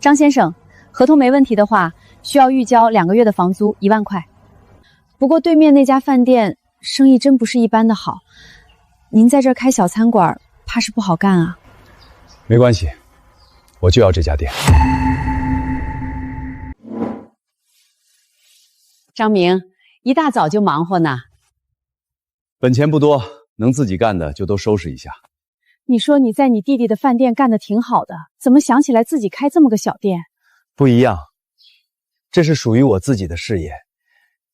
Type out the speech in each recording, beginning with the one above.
张先生，合同没问题的话，需要预交2个月的房租1万块。不过对面那家饭店生意真不是一般的好，您在这儿开小餐馆，怕是不好干啊。没关系，我就要这家店。张明，一大早就忙活呢。本钱不多，能自己干的就都收拾一下。你说你在你弟弟的饭店干得挺好的，怎么想起来自己开这么个小店？不一样，这是属于我自己的事业，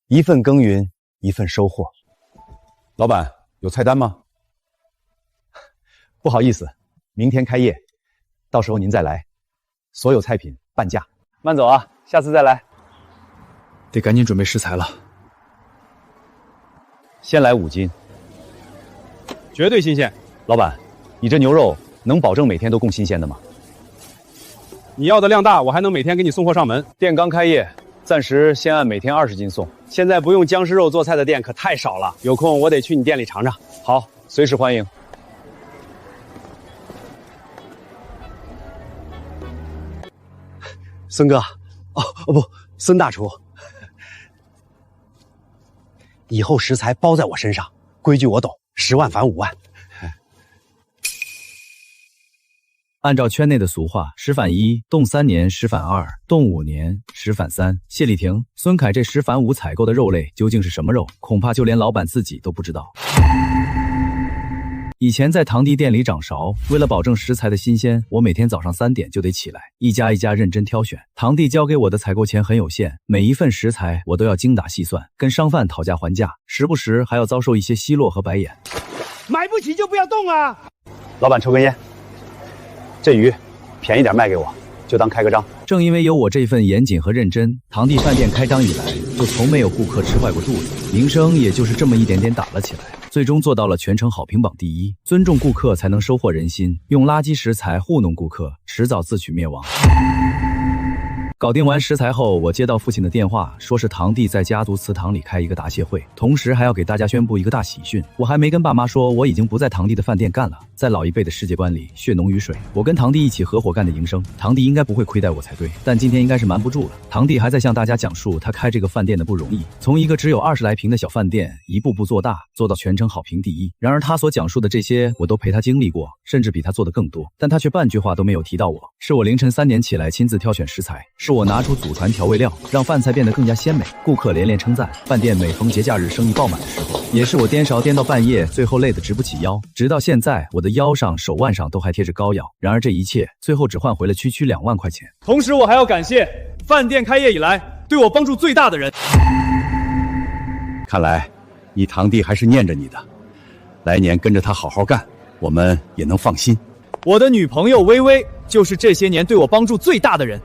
一份耕耘一份收获。老板，有菜单吗？不好意思，明天开业，到时候您再来，所有菜品半价。慢走啊，下次再来。得赶紧准备食材了。先来5斤，绝对新鲜。老板，你这牛肉能保证每天都供新鲜的吗？你要的量大，我还能每天给你送货上门。店刚开业，暂时先按每天20斤送。现在不用僵尸肉做菜的店可太少了，有空我得去你店里尝尝。好，随时欢迎。孙哥，不，孙大厨，以后食材包在我身上，规矩我懂，10万返5万。按照圈内的俗话，10返1，冻3年10返2，冻5年10返3。谢丽婷、孙凯这10返5采购的肉类究竟是什么肉？恐怕就连老板自己都不知道。以前在堂弟店里掌勺，为了保证食材的新鲜，我每天早上3点就得起来，一家一家认真挑选。堂弟交给我的采购钱很有限，每一份食材我都要精打细算，跟商贩讨价还价，时不时还要遭受一些奚落和白眼。买不起就不要动啊！老板抽根烟，这鱼便宜点卖给我，就当开个张。正因为有我这份严谨和认真，堂弟饭店开张以来就从没有顾客吃坏过肚子，名声也就是这么一点点打了起来，最终做到了全城好评榜第1。尊重顾客才能收获人心，用垃圾食材糊弄顾客，迟早自取灭亡。搞定完食材后，我接到父亲的电话，说是堂弟在家族祠堂里开一个答谢会，同时还要给大家宣布一个大喜讯。我还没跟爸妈说，我已经不在堂弟的饭店干了。在老一辈的世界观里，血浓于水，我跟堂弟一起合伙干的营生，堂弟应该不会亏待我才对。但今天应该是瞒不住了，堂弟还在向大家讲述他开这个饭店的不容易，从一个只有20来平的小饭店，一步步做大，做到全城好评第1。然而他所讲述的这些，我都陪他经历过，甚至比他做的更多，但他却半句话都没有提到我。是我凌晨3点起来亲自挑选食材，是我拿出祖传调味料，让饭菜变得更加鲜美，顾客连连称赞。饭店每逢节假日生意爆满的时候，也是我颠勺颠到半夜，最后累得直不起腰。直到现在，我的腰上、手腕上都还贴着膏药。然而这一切，最后只换回了区区2万块钱。同时，我还要感谢饭店开业以来对我帮助最大的人。看来，你堂弟还是念着你的，来年跟着他好好干，我们也能放心。我的女朋友微微，就是这些年对我帮助最大的人。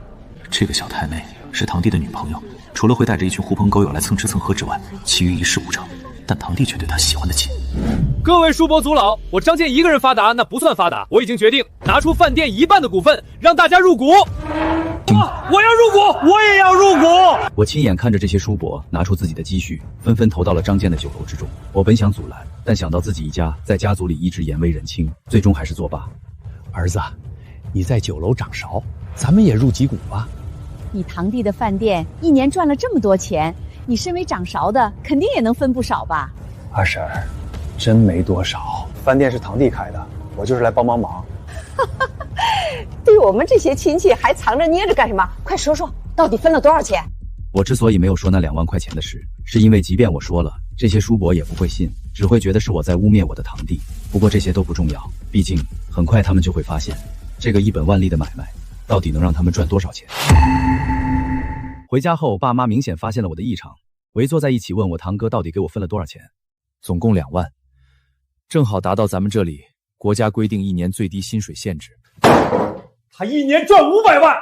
这个小太妹是堂弟的女朋友，除了会带着一群狐朋狗友来蹭吃蹭喝之外，其余一事无成。但堂弟却对她喜欢得紧。各位叔伯祖老，我张健一个人发达那不算发达，我已经决定拿出饭店1半的股份，让大家入股。我要入股，我也要入股。我亲眼看着这些叔伯拿出自己的积蓄，纷纷投到了张健的酒楼之中。我本想阻拦，但想到自己一家在家族里一直鲜为人亲，最终还是作罢。儿子，你在酒楼掌勺，咱们也入几股吧。你堂弟的饭店1年赚了这么多钱，你身为掌勺的，肯定也能分不少吧？二婶儿，真没多少，饭店是堂弟开的，我就是来帮忙。对我们这些亲戚还藏着掖着干什么？快说说，到底分了多少钱？我之所以没有说那2万块钱的事，是因为即便我说了，这些叔伯也不会信，只会觉得是我在污蔑我的堂弟。不过这些都不重要，毕竟很快他们就会发现，这个1本万利的买卖，到底能让他们赚多少钱。回家后，爸妈明显发现了我的异常，围坐在一起问我堂哥到底给我分了多少钱。总共2万，正好达到咱们这里国家规定1年最低薪水限制。他1年赚500万，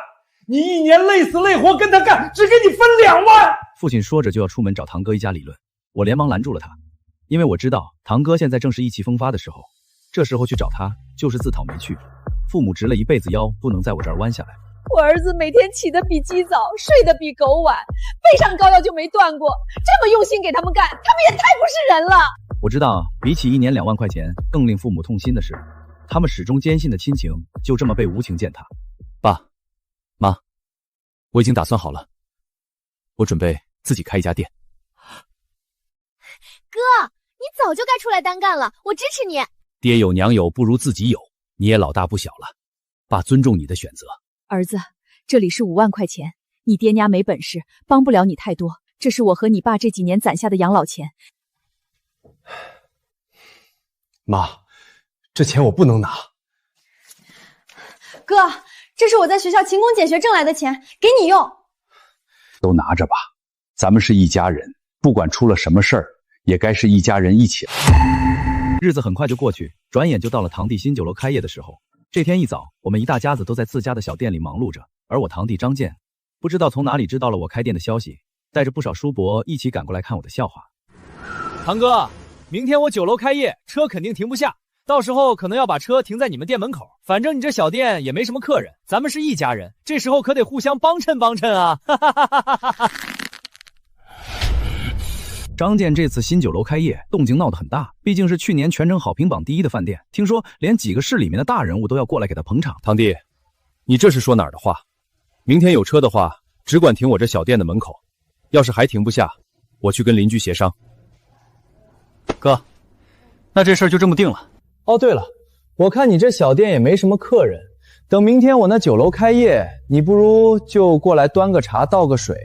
你1年累死累活跟他干，只给你分2万。父亲说着就要出门找堂哥一家理论，我连忙拦住了他，因为我知道堂哥现在正是意气风发的时候，这时候去找他就是自讨没趣。父母直了一辈子腰，不能在我这儿弯下来。我儿子每天起得比鸡早，睡得比狗晚，背上膏药就没断过，这么用心给他们干，他们也太不是人了。我知道，比起1年2万块钱，更令父母痛心的是，他们始终坚信的亲情就这么被无情践踏。爸妈，我已经打算好了，我准备自己开一家店。哥，你早就该出来单干了，我支持你。爹有娘有，不如自己有，你也老大不小了，爸尊重你的选择。儿子，这里是5万块钱，你爹娘没本事，帮不了你太多。这是我和你爸这几年攒下的养老钱。妈，这钱我不能拿。哥，这是我在学校勤工俭学挣来的钱，给你用。都拿着吧，咱们是一家人，不管出了什么事儿，也该是一家人一起来。日子很快就过去，转眼就到了堂弟新酒楼开业的时候。这天一早，我们一大家子都在自家的小店里忙碌着，而我堂弟张健不知道从哪里知道了我开店的消息，带着不少叔伯一起赶过来看我的笑话。堂哥，明天我酒楼开业，车肯定停不下，到时候可能要把车停在你们店门口。反正你这小店也没什么客人，咱们是一家人，这时候可得互相帮衬帮衬啊！张健这次新酒楼开业，动静闹得很大，毕竟是去年全城好评榜第1的饭店，听说连几个市里面的大人物都要过来给他捧场。堂弟，你这是说哪儿的话？明天有车的话，只管停我这小店的门口，要是还停不下，我去跟邻居协商。哥，那这事儿就这么定了。哦，对了，我看你这小店也没什么客人，等明天我那酒楼开业，你不如就过来端个茶倒个水，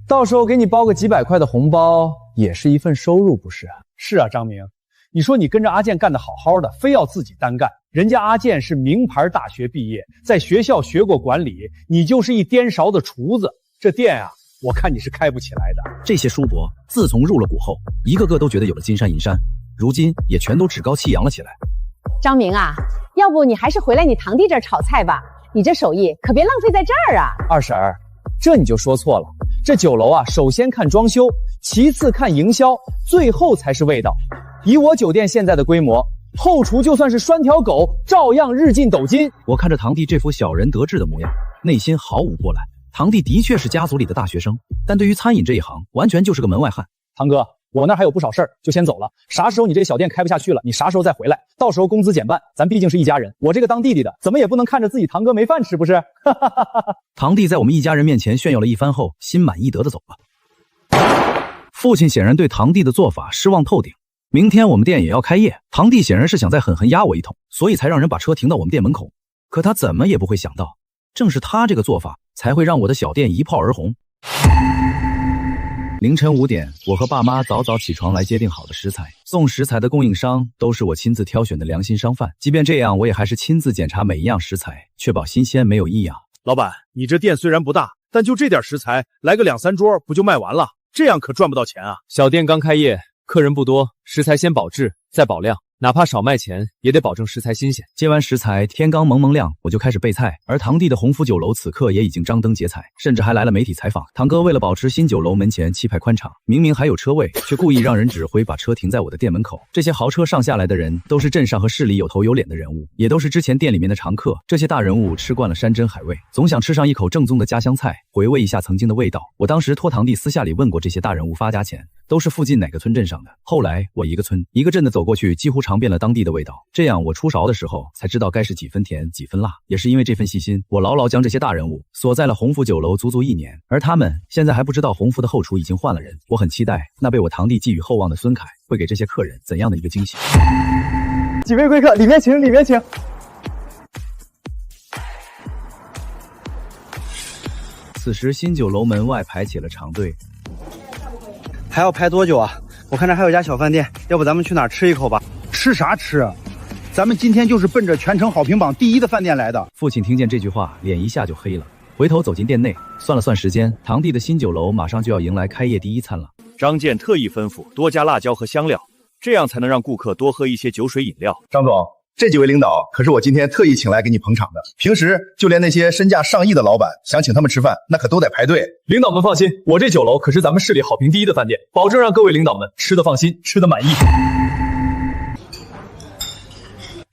到时候给你包个几百块的红包，也是一份收入，不是啊？是啊，张明，你说你跟着阿健干得好好的，非要自己单干，人家阿健是名牌大学毕业，在学校学过管理，你就是一颠勺的厨子，这店啊，我看你是开不起来的。这些叔伯自从入了股后，一个个都觉得有了金山银山，如今也全都趾高气扬了起来。张明啊，要不你还是回来你堂弟这儿炒菜吧，你这手艺可别浪费在这儿啊。二婶儿，这你就说错了。这酒楼啊，首先看装修，其次看营销，最后才是味道。以我酒店现在的规模，后厨就算是拴条狗，照样日进斗金。我看着堂弟这副小人得志的模样，内心毫无波澜。堂弟的确是家族里的大学生，但对于餐饮这一行，完全就是个门外汉。堂哥，我那儿还有不少事儿，就先走了。啥时候你这小店开不下去了，你啥时候再回来，到时候工资减半，咱毕竟是一家人。我这个当弟弟的，怎么也不能看着自己堂哥没饭吃，不是？堂弟在我们一家人面前炫耀了一番后，心满意得的走了。父亲显然对堂弟的做法失望透顶。明天我们店也要开业，堂弟显然是想再狠狠压我一通，所以才让人把车停到我们店门口。可他怎么也不会想到，正是他这个做法，才会让我的小店一炮而红。凌晨5点，我和爸妈早早起床来接订好的食材。送食材的供应商都是我亲自挑选的良心商贩，即便这样，我也还是亲自检查每一样食材，确保新鲜没有异样。老板，你这店虽然不大，但就这点食材，来个2、3桌不就卖完了？这样可赚不到钱啊！小店刚开业，客人不多，食材先保质再保量，哪怕少卖钱，也得保证食材新鲜。接完食材，天刚蒙蒙亮，我就开始备菜。而堂弟的鸿福酒楼此刻也已经张灯结彩，甚至还来了媒体采访。堂哥为了保持新酒楼门前气派宽敞，明明还有车位，却故意让人指挥把车停在我的店门口。这些豪车上下来的人，都是镇上和市里有头有脸的人物，也都是之前店里面的常客。这些大人物吃惯了山珍海味，总想吃上一口正宗的家乡菜，回味一下曾经的味道。我当时托堂弟私下里问过这些大人物发家钱，都是附近哪个村镇上的。后来我一个村一个镇的走过去，几乎尝遍了当地的味道。这样我出勺的时候才知道该是几分甜几分辣。也是因为这份细心，我牢牢将这些大人物锁在了鸿福酒楼足足1年，而他们现在还不知道鸿福的后厨已经换了人。我很期待那被我堂弟寄予厚望的孙凯会给这些客人怎样的一个惊喜。几位贵客，里面请，里面请。此时新酒楼门外排起了长队。还要排多久啊？我看这还有一家小饭店，要不咱们去哪儿吃一口吧？吃啥吃啊？咱们今天就是奔着全城好评榜第1的饭店来的。父亲听见这句话，脸一下就黑了，回头走进店内，算了算时间，堂弟的新酒楼马上就要迎来开业第1餐了。张健特意吩咐多加辣椒和香料，这样才能让顾客多喝一些酒水饮料。张总，这几位领导可是我今天特意请来给你捧场的。平时就连那些身价上亿的老板，想请他们吃饭，那可都得排队。领导们放心，我这酒楼可是咱们市里好评第1的饭店，保证让各位领导们吃得放心，吃得满意。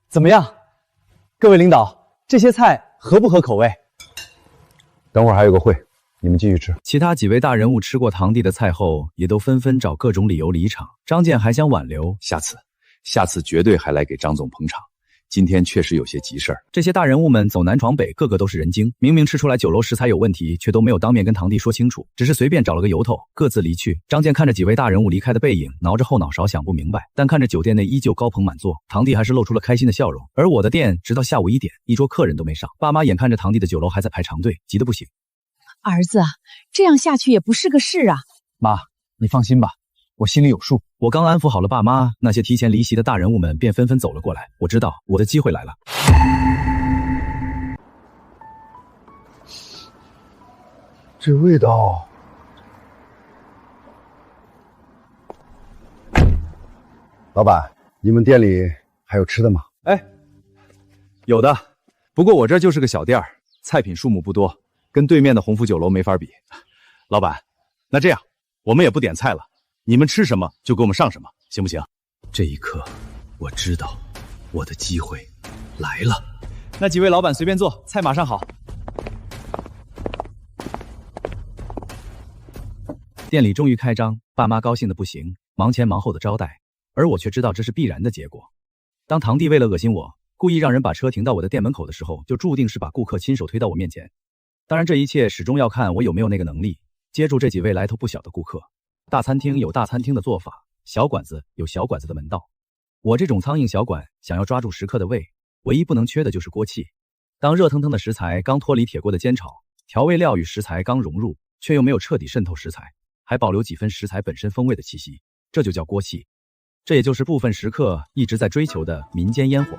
怎么样，各位领导，这些菜合不合口味？等会儿还有个会，你们继续吃。其他几位大人物吃过堂弟的菜后，也都纷纷找各种理由离场。张健还想挽留，下次绝对还来给张总捧场。今天确实有些急事儿。这些大人物们走南闯北，个个都是人精，明明吃出来酒楼食材有问题，却都没有当面跟堂弟说清楚，只是随便找了个由头，各自离去。张健看着几位大人物离开的背影，挠着后脑勺想不明白，但看着酒店内依旧高朋满座，堂弟还是露出了开心的笑容。而我的店直到下午1点，一桌客人都没上。爸妈眼看着堂弟的酒楼还在排长队，急得不行。儿子，这样下去也不是个事啊。妈，你放心吧，我心里有数。我刚安抚好了爸妈，那些提前离席的大人物们便纷纷走了过来。我知道我的机会来了。这味道，老板，你们店里还有吃的吗？哎，有的，不过我这就是个小店儿，菜品数目不多，跟对面的鸿福酒楼没法比。老板，那这样，我们也不点菜了，你们吃什么就给我们上什么，行不行？这一刻，我知道我的机会来了。那几位老板随便坐，菜马上好。店里终于开张，爸妈高兴的不行，忙前忙后的招待，而我却知道这是必然的结果。当堂弟为了恶心我，故意让人把车停到我的店门口的时候，就注定是把顾客亲手推到我面前。当然，这一切始终要看我有没有那个能力接住这几位来头不小的顾客。大餐厅有大餐厅的做法，小馆子有小馆子的门道。我这种苍蝇小馆想要抓住食客的胃，唯一不能缺的就是锅气。当热腾腾的食材刚脱离铁锅的煎炒，调味料与食材刚融入，却又没有彻底渗透食材，还保留几分食材本身风味的气息，这就叫锅气。这也就是部分食客一直在追求的民间烟火。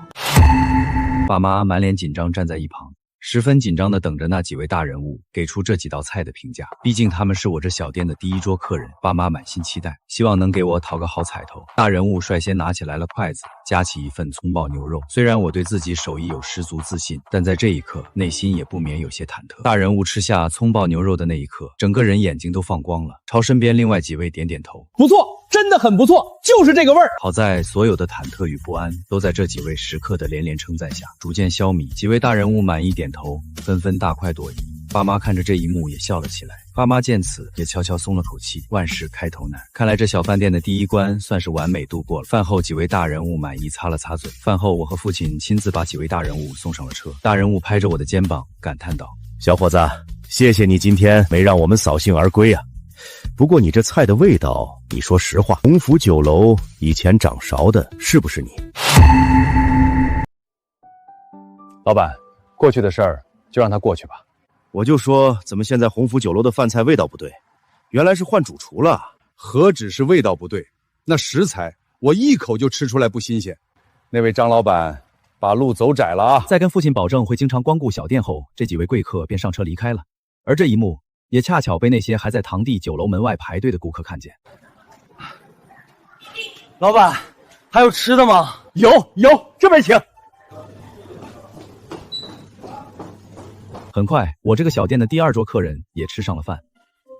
爸妈满脸紧张站在一旁，十分紧张地等着那几位大人物给出这几道菜的评价，毕竟他们是我这小店的第一桌客人。爸妈满心期待，希望能给我讨个好彩头。大人物率先拿起来了筷子，夹起一份葱爆牛肉。虽然我对自己手艺有十足自信，但在这一刻内心也不免有些忐忑。大人物吃下葱爆牛肉的那一刻，整个人眼睛都放光了，朝身边另外几位点点头，不错，真的很不错，就是这个味儿。好在所有的忐忑与不安都在这几位食客的连连称赞下逐渐消弭。几位大人物满意点头，纷纷大快朵颐。爸妈看着这一幕也笑了起来。爸妈见此也悄悄松了口气，万事开头难，看来这小饭店的第一关算是完美度过了。饭后几位大人物满意擦了擦嘴。饭后我和父亲亲自把几位大人物送上了车。大人物拍着我的肩膀感叹道：小伙子，谢谢你今天没让我们扫兴而归啊。不过你这菜的味道，你说实话，鸿福酒楼以前掌勺的是不是你？老板，过去的事儿就让它过去吧。我就说怎么现在鸿福酒楼的饭菜味道不对，原来是换主厨了。何止是味道不对，那食材我一口就吃出来不新鲜。那位张老板，把路走窄了啊！在跟父亲保证会经常光顾小店后，这几位贵客便上车离开了。而这一幕也恰巧被那些还在堂弟酒楼门外排队的顾客看见。老板，还有吃的吗？有，这边请。很快，我这个小店的第二桌客人也吃上了饭。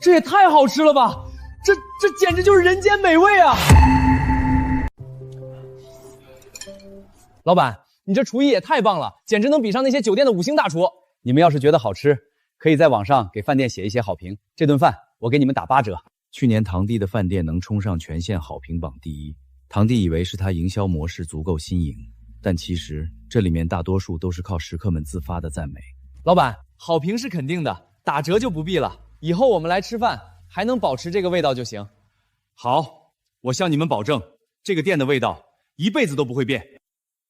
这也太好吃了吧！这简直就是人间美味啊！老板，你这厨艺也太棒了，简直能比上那些酒店的5星大厨。你们要是觉得好吃，可以在网上给饭店写一些好评，这顿饭我给你们打8折。去年堂弟的饭店能冲上全县好评榜第1，堂弟以为是他营销模式足够新颖，但其实这里面大多数都是靠食客们自发的赞美。老板，好评是肯定的，打折就不必了。以后我们来吃饭还能保持这个味道就行。好，我向你们保证，这个店的味道一辈子都不会变。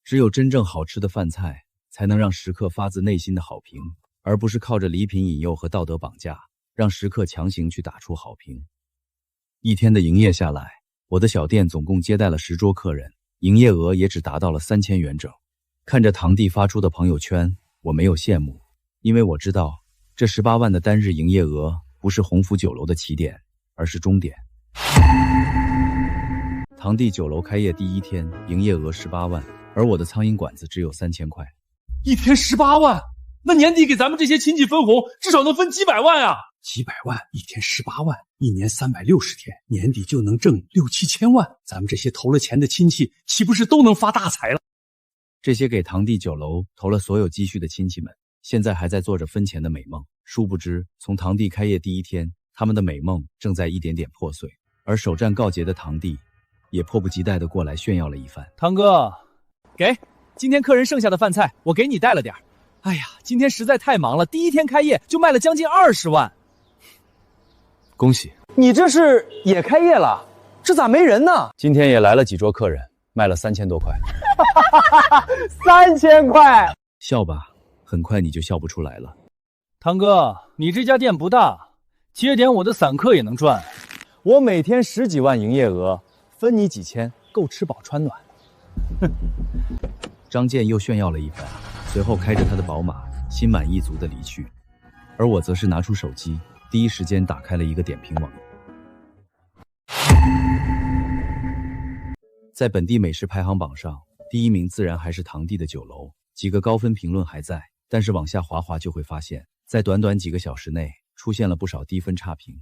只有真正好吃的饭菜，才能让食客发自内心的好评，而不是靠着礼品引诱和道德绑架，让食客强行去打出好评。一天的营业下来，我的小店总共接待了10桌客人，营业额也只达到了3000元整。看着堂弟发出的朋友圈，我没有羡慕，因为我知道这18万的单日营业额不是鸿福酒楼的起点，而是终点。堂弟酒楼开业第1天，营业额18万，而我的苍蝇馆子只有3000块。一天18万，那年底给咱们这些亲戚分红，至少能分几百万啊！几百万，一天18万，一年360天，年底就能挣6、7千万。咱们这些投了钱的亲戚，岂不是都能发大财了？这些给堂弟酒楼投了所有积蓄的亲戚们，现在还在做着分钱的美梦。殊不知，从堂弟开业第1天，他们的美梦正在一点点破碎。而首战告捷的堂弟，也迫不及待地过来炫耀了一番。堂哥，给今天客人剩下的饭菜我给你带了点儿。哎呀，今天实在太忙了，第一天开业就卖了将近20万。恭喜！你这是也开业了？这咋没人呢？今天也来了几桌客人，卖了3000多块。3000块！笑吧，很快你就笑不出来了。堂哥，你这家店不大，接点我的散客也能赚。我每天10几万营业额，分你几千，够吃饱穿暖。张健又炫耀了一番，随后开着他的宝马，心满意足地离去。而我则是拿出手机，第一时间打开了一个点评网页。在本地美食排行榜上，第1名自然还是堂弟的酒楼，几个高分评论还在，但是往下滑就会发现，在短短几个小时内出现了不少低分差评。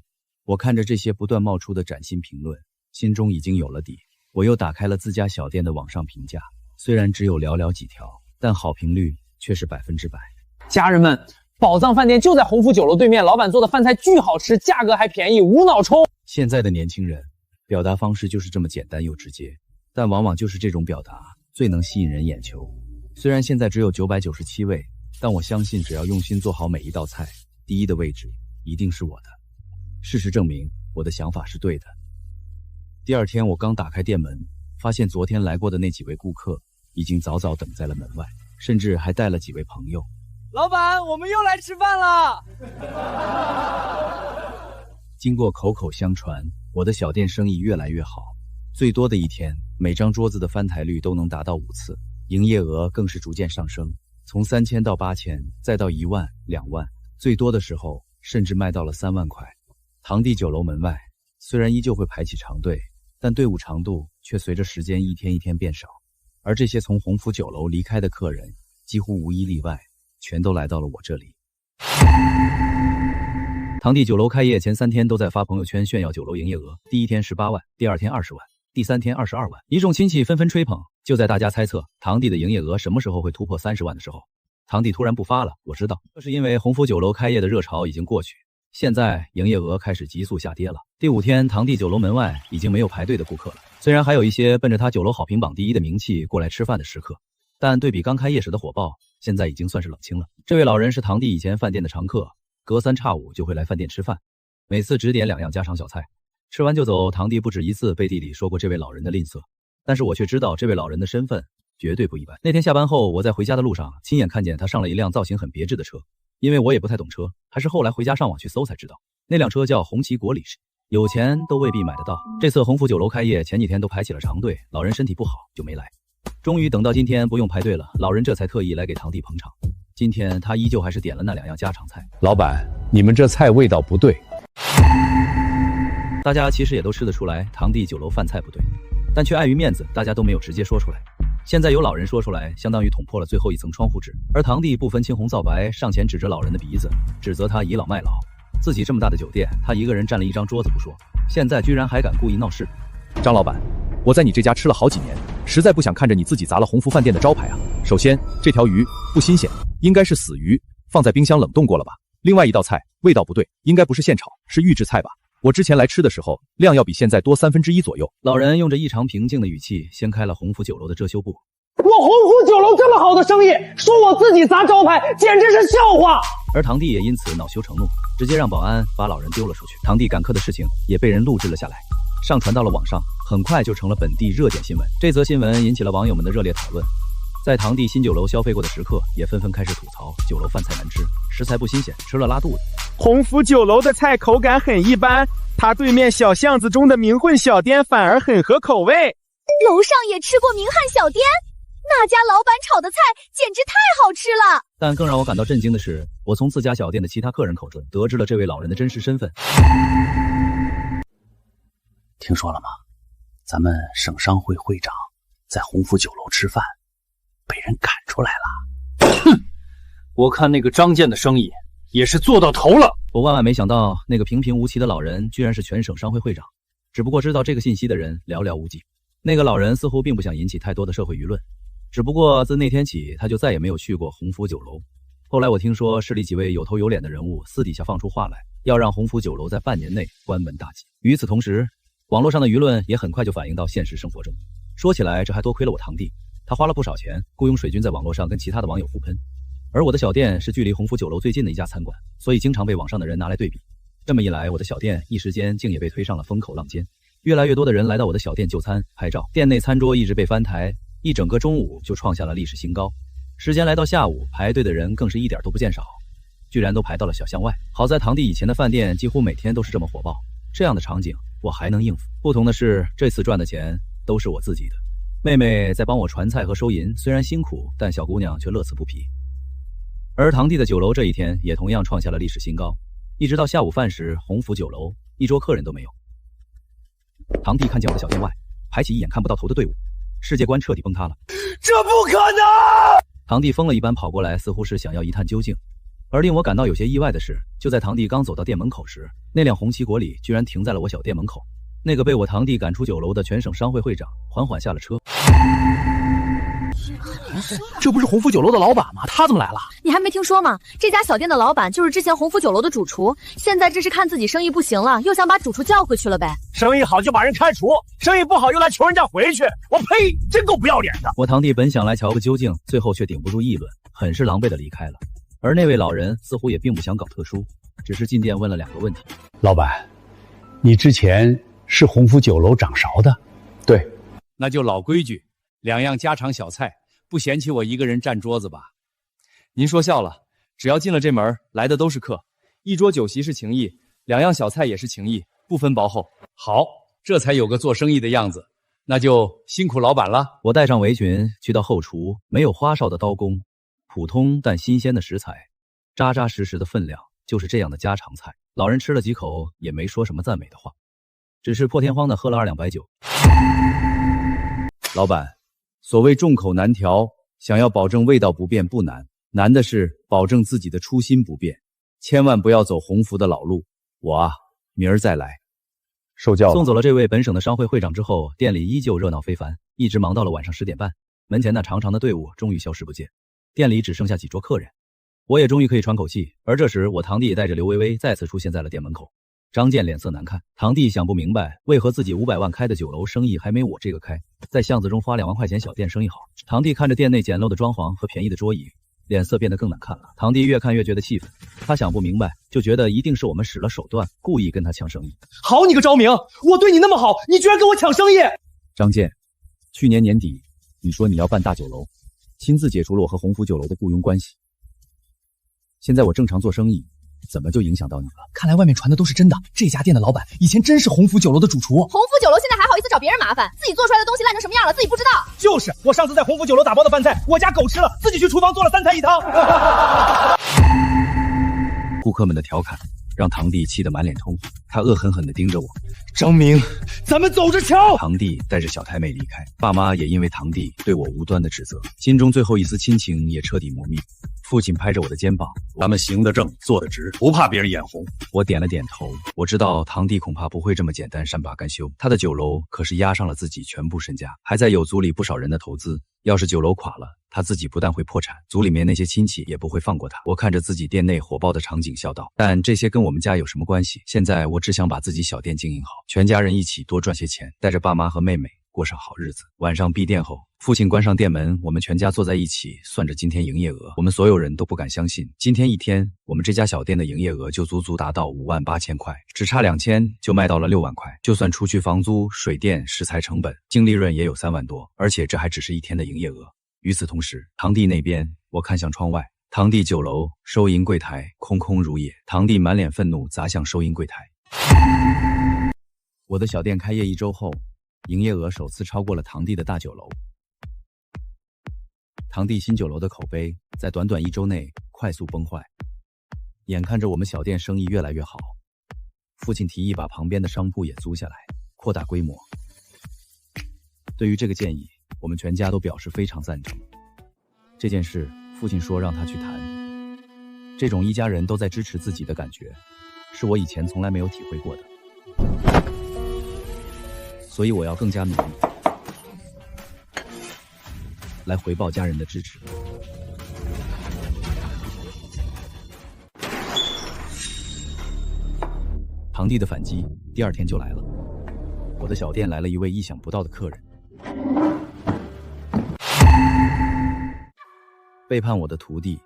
我看着这些不断冒出的崭新评论，心中已经有了底。我又打开了自家小店的网上评价，虽然只有寥寥几条，但好评率却是100%。家人们，宝藏饭店就在鸿福酒楼对面，老板做的饭菜巨好吃，价格还便宜，无脑冲！现在的年轻人表达方式就是这么简单又直接，但往往就是这种表达最能吸引人眼球。虽然现在只有997位，但我相信只要用心做好每一道菜，第一的位置一定是我的。事实证明，我的想法是对的。第二天我刚打开店门，发现昨天来过的那几位顾客已经早早等在了门外，甚至还带了几位朋友。老板，我们又来吃饭了！经过口口相传，我的小店生意越来越好，最多的一天，每张桌子的翻台率都能达到5次，营业额更是逐渐上升，从3000到8000，再到1万、2万，最多的时候甚至卖到了3万块。堂弟酒楼门外虽然依旧会排起长队，但队伍长度却随着时间一天一天变少，而这些从鸿福酒楼离开的客人，几乎无一例外，全都来到了我这里。堂弟酒楼开业前3天都在发朋友圈炫耀酒楼营业额，第1天18万，第2天20万，第3天22万，一众亲戚纷纷吹捧。就在大家猜测堂弟的营业额什么时候会突破30万的时候，堂弟突然不发了。我知道，这是因为鸿福酒楼开业的热潮已经过去，现在营业额开始急速下跌了。第5天，堂弟酒楼门外已经没有排队的顾客了，虽然还有一些奔着他酒楼好评榜第1的名气过来吃饭的食客，但对比刚开业时的火爆，现在已经算是冷清了。这位老人是堂弟以前饭店的常客，隔3差5就会来饭店吃饭，每次只点2样家常小菜，吃完就走。堂弟不止一次背地里说过这位老人的吝啬，但是我却知道这位老人的身份绝对不一般。那天下班后，我在回家的路上亲眼看见他上了一辆造型很别致的车，因为我也不太懂车，还是后来回家上网去搜才知道，那辆车叫红旗国礼士，有钱都未必买得到。这次鸿福酒楼开业前几天都排起了长队，老人身体不好就没来，终于等到今天不用排队了，老人这才特意来给堂弟捧场。今天他依旧还是点了那2样家常菜。老板，你们这菜味道不对。大家其实也都吃得出来堂弟酒楼饭菜不对，但却碍于面子，大家都没有直接说出来。现在有老人说出来，相当于捅破了最后一层窗户纸，而堂弟不分青红皂白，上前指着老人的鼻子，指责他倚老卖老。自己这么大的酒店，他一个人占了一张桌子不说，现在居然还敢故意闹事。张老板，我在你这家吃了好几年，实在不想看着你自己砸了鸿福饭店的招牌啊。首先，这条鱼不新鲜，应该是死鱼，放在冰箱冷冻过了吧。另外一道菜味道不对，应该不是现炒，是预制菜吧。我之前来吃的时候，量要比现在多1/3左右。老人用着异常平静的语气掀开了鸿福酒楼的遮羞布。我鸿福酒楼这么好的生意，说我自己砸招牌，简直是笑话。而堂弟也因此恼羞成怒，直接让保安把老人丢了出去。堂弟赶客的事情也被人录制了下来，上传到了网上，很快就成了本地热点新闻。这则新闻引起了网友们的热烈讨论。在堂弟新酒楼消费过的食客也纷纷开始吐槽酒楼饭菜难吃，食材不新鲜，吃了拉肚子。鸿福酒楼的菜口感很一般，它对面小巷子中的名混小店反而很合口味。楼上也吃过名汉小店，那家老板炒的菜简直太好吃了。但更让我感到震惊的是，我从自家小店的其他客人口中得知了这位老人的真实身份。听说了吗？咱们省商会会长在鸿福酒楼吃饭，被人赶出来了。哼，我看那个张健的生意也是做到头了。我万万没想到，那个平平无奇的老人居然是全省商会会长。只不过知道这个信息的人寥寥无几。那个老人似乎并不想引起太多的社会舆论，只不过自那天起，他就再也没有去过鸿福酒楼。后来我听说市里几位有头有脸的人物私底下放出话来，要让鸿福酒楼在半年内关门大吉。与此同时，网络上的舆论也很快就反映到现实生活中。说起来，这还多亏了我堂弟，他花了不少钱雇佣水军在网络上跟其他的网友互喷，而我的小店是距离鸿福酒楼最近的一家餐馆，所以经常被网上的人拿来对比。这么一来，我的小店一时间竟也被推上了风口浪尖，越来越多的人来到我的小店就餐拍照，店内餐桌一直被翻台，一整个中午就创下了历史新高。时间来到下午，排队的人更是一点都不见少，居然都排到了小巷外。好在堂弟以前的饭店几乎每天都是这么火爆，这样的场景我还能应付。不同的是，这次赚的钱都是我自己的。妹妹在帮我传菜和收银，虽然辛苦，但小姑娘却乐此不疲。而堂弟的酒楼这一天也同样创下了历史新高，一直到下午饭时，鸿福酒楼一桌客人都没有。堂弟看见我的小店外排起一眼看不到头的队伍，世界观彻底崩塌了。这不可能！堂弟疯了一般跑过来，似乎是想要一探究竟。而令我感到有些意外的是，就在堂弟刚走到店门口时，那辆红旗国礼居然停在了我小店门口。那个被我堂弟赶出酒楼的全省商会会长缓缓下了车。这不是鸿福酒楼的老板吗？他怎么来了？你还没听说吗？这家小店的老板就是之前鸿福酒楼的主厨，现在这是看自己生意不行了，又想把主厨叫回去了呗。生意好就把人开除，生意不好又来求人家回去，我呸！真够不要脸的。我堂弟本想来瞧个究竟，最后却顶不住议论，很是狼狈的离开了。而那位老人似乎也并不想搞特殊，只是进店问了2个问题。老板，你之前是鸿福酒楼掌勺的？对，那就老规矩，2样家常小菜，不嫌弃我一个人占桌子吧？您说笑了，只要进了这门，来的都是客，一桌酒席是情谊，2样小菜也是情谊，不分薄厚。好，这才有个做生意的样子，那就辛苦老板了。我戴上围裙去到后厨，没有花哨的刀工，普通但新鲜的食材，扎扎实实的分量，就是这样的家常菜。老人吃了几口也没说什么赞美的话，只是破天荒的喝了2两白酒。老板，所谓众口难调，想要保证味道不变不难，难的是保证自己的初心不变，千万不要走鸿福的老路。我啊，明儿再来。受教了。送走了这位本省的商会会长之后，店里依旧热闹非凡，一直忙到了晚上10点半，门前那长长的队伍终于消失不见，店里只剩下几桌客人，我也终于可以喘口气。而这时，我堂弟也带着刘薇薇再次出现在了店门口。张健脸色难看，堂弟想不明白为何自己500万开的酒楼生意还没我这个开，在巷子中花2万块钱小店生意好。堂弟看着店内简陋的装潢和便宜的桌椅，脸色变得更难看了。堂弟越看越觉得气愤，他想不明白，就觉得一定是我们使了手段，故意跟他抢生意。好你个昭明，我对你那么好，你居然跟我抢生意！张健，去年年底你说你要办大酒楼，亲自解除了我和鸿福酒楼的雇佣关系，现在我正常做生意，怎么就影响到你了？看来外面传的都是真的，这家店的老板以前真是鸿福酒楼的主厨。鸿福酒楼现在还好意思找别人麻烦，自己做出来的东西烂成什么样了，自己不知道。就是我上次在鸿福酒楼打包的饭菜，我家狗吃了，自己去厨房做了3菜1汤。顾客们的调侃让堂弟气得满脸通红，他恶狠狠地盯着我。张明，咱们走着瞧。堂弟带着小太妹离开，爸妈也因为堂弟对我无端的指责，心中最后一丝亲情也彻底磨灭。父亲拍着我的肩膀，咱们行得正，坐得直，不怕别人眼红。我点了点头，我知道堂弟恐怕不会这么简单善罢甘休，他的酒楼可是押上了自己全部身家，还在有族里不少人的投资。要是酒楼垮了，他自己不但会破产，族里面那些亲戚也不会放过他。我看着自己店内火爆的场景笑道，但这些跟我们家有什么关系？现在我只想把自己小店经营好，全家人一起多赚些钱，带着爸妈和妹妹过上好日子。晚上闭店后，父亲关上店门，我们全家坐在一起算着今天营业额。我们所有人都不敢相信，今天一天我们这家小店的营业额就足足达到58000块，只差2000就卖到了6万块。就算除去房租、水电、食材成本，净利润也有3万多，而且这还只是一天的营业额。与此同时，堂弟那边，我看向窗外，堂弟酒楼收银柜台空空如也，堂弟满脸愤怒砸向收银柜台。我的小店开业1周后，营业额首次超过了堂弟的大酒楼。堂弟新酒楼的口碑在短短1周内快速崩坏，眼看着我们小店生意越来越好，父亲提议把旁边的商铺也租下来，扩大规模。对于这个建议，我们全家都表示非常赞成。这件事，父亲说让他去谈。这种一家人都在支持自己的感觉，是我以前从来没有体会过的。所以我要更加努力，来回报家人的支持。堂弟的反击第2天就来了，我的小店来了一位意想不到的客人。背叛我的徒弟，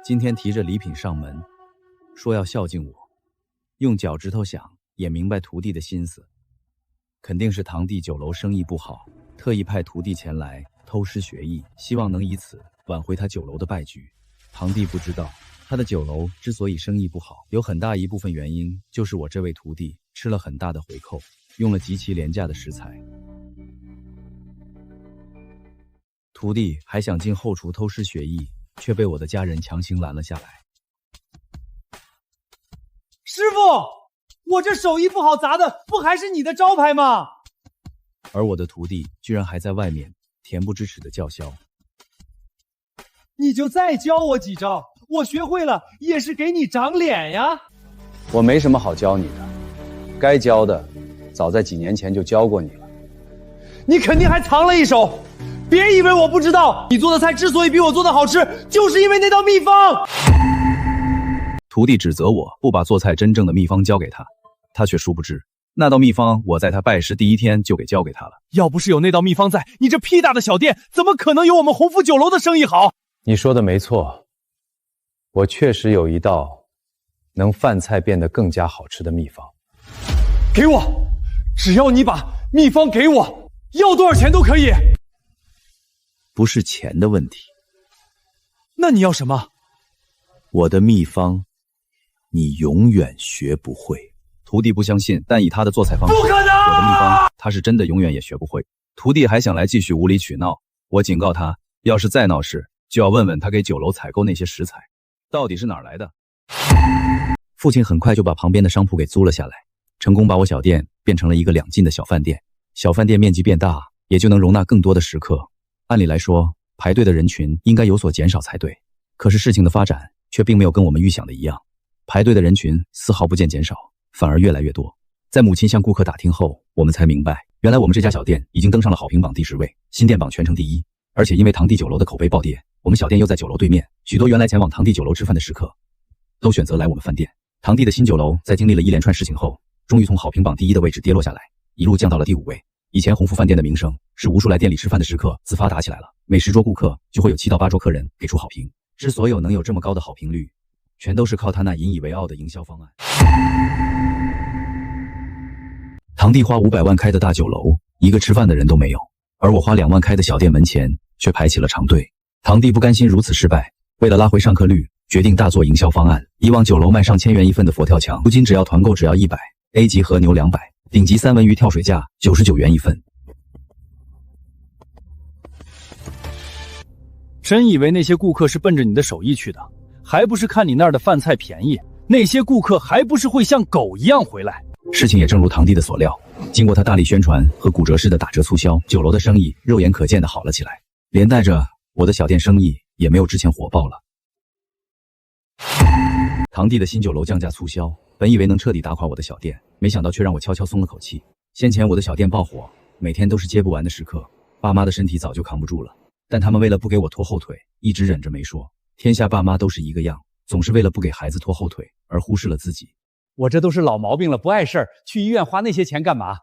今天提着礼品上门，说要孝敬我。用脚趾头想也明白徒弟的心思，肯定是堂弟酒楼生意不好，特意派徒弟前来偷师学艺，希望能以此挽回他酒楼的败局。堂弟不知道，他的酒楼之所以生意不好，有很大一部分原因就是我这位徒弟吃了很大的回扣，用了极其廉价的食材。徒弟还想进后厨偷师学艺，却被我的家人强行拦了下来。师傅，我这手艺不好砸的，不还是你的招牌吗？而我的徒弟居然还在外面恬不知耻的叫嚣。你就再教我几招，我学会了也是给你长脸呀。我没什么好教你的，该教的早在几年前就教过你了。你肯定还藏了一手，别以为我不知道，你做的菜之所以比我做的好吃，就是因为那道秘方。徒弟指责我不把做菜真正的秘方交给他，他却殊不知那道秘方我在他拜师第一天就给交给他了。要不是有那道秘方在，你这屁大的小店怎么可能有我们鸿福酒楼的生意好？你说的没错，我确实有一道能饭菜变得更加好吃的秘方。给我，只要你把秘方给我，要多少钱都可以。不是钱的问题。那你要什么？我的秘方你永远学不会。徒弟不相信，但以他的做菜方式，不可能！我的秘方他是真的永远也学不会。徒弟还想来继续无理取闹，我警告他，要是再闹事，就要问问他给酒楼采购那些食材到底是哪儿来的。父亲很快就把旁边的商铺给租了下来，成功把我小店变成了一个2进的小饭店。小饭店面积变大，也就能容纳更多的食客。按理来说，排队的人群应该有所减少才对，可是事情的发展却并没有跟我们预想的一样，排队的人群丝毫不见减少，反而越来越多。在母亲向顾客打听后，我们才明白，原来我们这家小店已经登上了好评榜第10位，新店榜全城第1。而且因为堂弟酒楼的口碑暴跌，我们小店又在酒楼对面，许多原来前往堂弟酒楼吃饭的食客都选择来我们饭店。堂弟的新酒楼在经历了一连串事情后，终于从好评榜第1的位置跌落下来，一路降到了第5位。以前鸿福饭店的名声是无数来店里吃饭的食客自发打起来了，每10桌顾客就会有7到8桌客人给出好评。之所以能有这么高的好评率，全都是靠他那引以为傲的营销方案。堂弟花500万开的大酒楼，一个吃饭的人都没有，而我花2万开的小店门前却排起了长队。堂弟不甘心如此失败，为了拉回上客率，决定大做营销方案。以往酒楼卖上1000元一份的佛跳墙，如今只要团购只要100，A 级和牛200，顶级三文鱼跳水价99元一份。真以为那些顾客是奔着你的手艺去的，还不是看你那儿的饭菜便宜，那些顾客还不是会像狗一样回来。事情也正如堂弟的所料，经过他大力宣传和骨折式的打折促销，酒楼的生意肉眼可见的好了起来，连带着我的小店生意也没有之前火爆了。堂弟的新酒楼降价促销，本以为能彻底打垮我的小店，没想到却让我悄悄松了口气。先前我的小店爆火，每天都是接不完的食客，爸妈的身体早就扛不住了，但他们为了不给我拖后腿，一直忍着没说。天下爸妈都是一个样，总是为了不给孩子拖后腿而忽视了自己。我这都是老毛病了，不碍事儿，去医院花那些钱干嘛？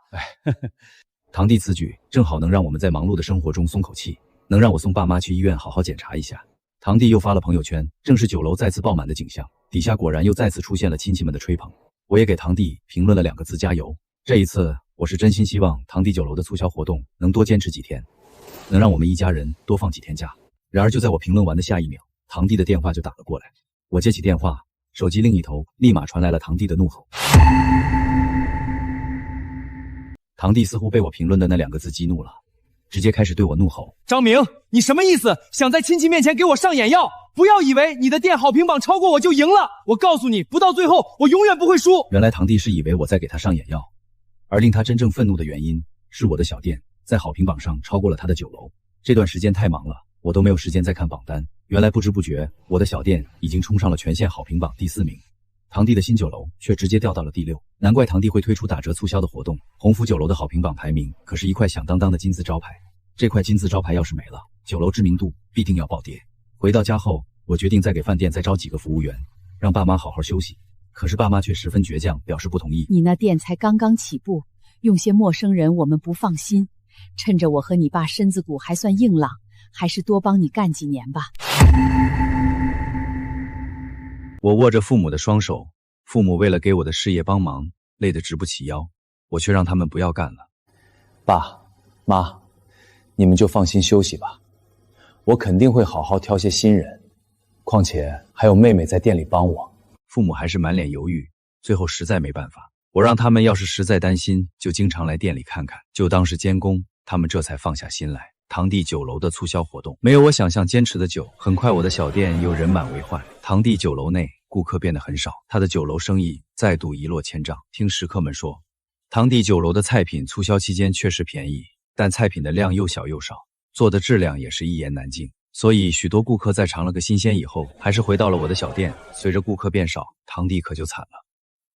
堂弟此举正好能让我们在忙碌的生活中松口气，能让我送爸妈去医院好好检查一下。堂弟又发了朋友圈，正是酒楼再次爆满的景象，底下果然又再次出现了亲戚们的吹捧。我也给堂弟评论了2个字：加油。这一次我是真心希望堂弟酒楼的促销活动能多坚持几天，能让我们一家人多放几天假。然而就在我评论完的下一秒，堂弟的电话就打了过来。我接起电话，手机另一头立马传来了堂弟的怒吼。堂弟似乎被我评论的那2个字激怒了，直接开始对我怒吼：张明，你什么意思？想在亲戚面前给我上眼药？不要以为你的店好评榜超过我就赢了，我告诉你，不到最后我永远不会输。原来堂弟是以为我在给他上眼药，而令他真正愤怒的原因是我的小店在好评榜上超过了他的酒楼。这段时间太忙了，我都没有时间再看榜单，原来不知不觉我的小店已经冲上了全县好评榜第4名，堂弟的新酒楼却直接掉到了第6。难怪堂弟会推出打折促销的活动。鸿福酒楼的好评榜排名可是一块响当当的金字招牌，这块金字招牌要是没了，酒楼知名度必定要暴跌。回到家后，我决定再给饭店再招几个服务员，让爸妈好好休息。可是爸妈却十分倔强，表示不同意。你那店才刚刚起步，用些陌生人我们不放心，趁着我和你爸身子骨还算硬朗，还是多帮你干几年吧。我握着父母的双手，父母为了给我的事业帮忙，累得直不起腰，我却让他们不要干了。爸妈，你们就放心休息吧，我肯定会好好挑些新人，况且还有妹妹在店里帮我。父母还是满脸犹豫，最后实在没办法，我让他们要是实在担心，就经常来店里看看，就当是监工，他们这才放下心来。堂弟酒楼的促销活动没有我想象坚持的久，很快我的小店又人满为患。堂弟酒楼内顾客变得很少，他的酒楼生意再度一落千丈。听食客们说，堂弟酒楼的菜品促销期间确实便宜，但菜品的量又小又少，做的质量也是一言难尽。所以许多顾客在尝了个新鲜以后，还是回到了我的小店。随着顾客变少，堂弟可就惨了。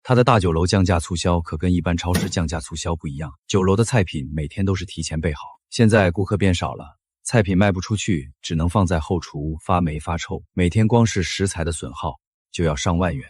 他的大酒楼降价促销可跟一般超市降价促销不一样，酒楼的菜品每天都是提前备好。现在顾客变少了，菜品卖不出去，只能放在后厨发霉发臭，每天光是食材的损耗就要上万元。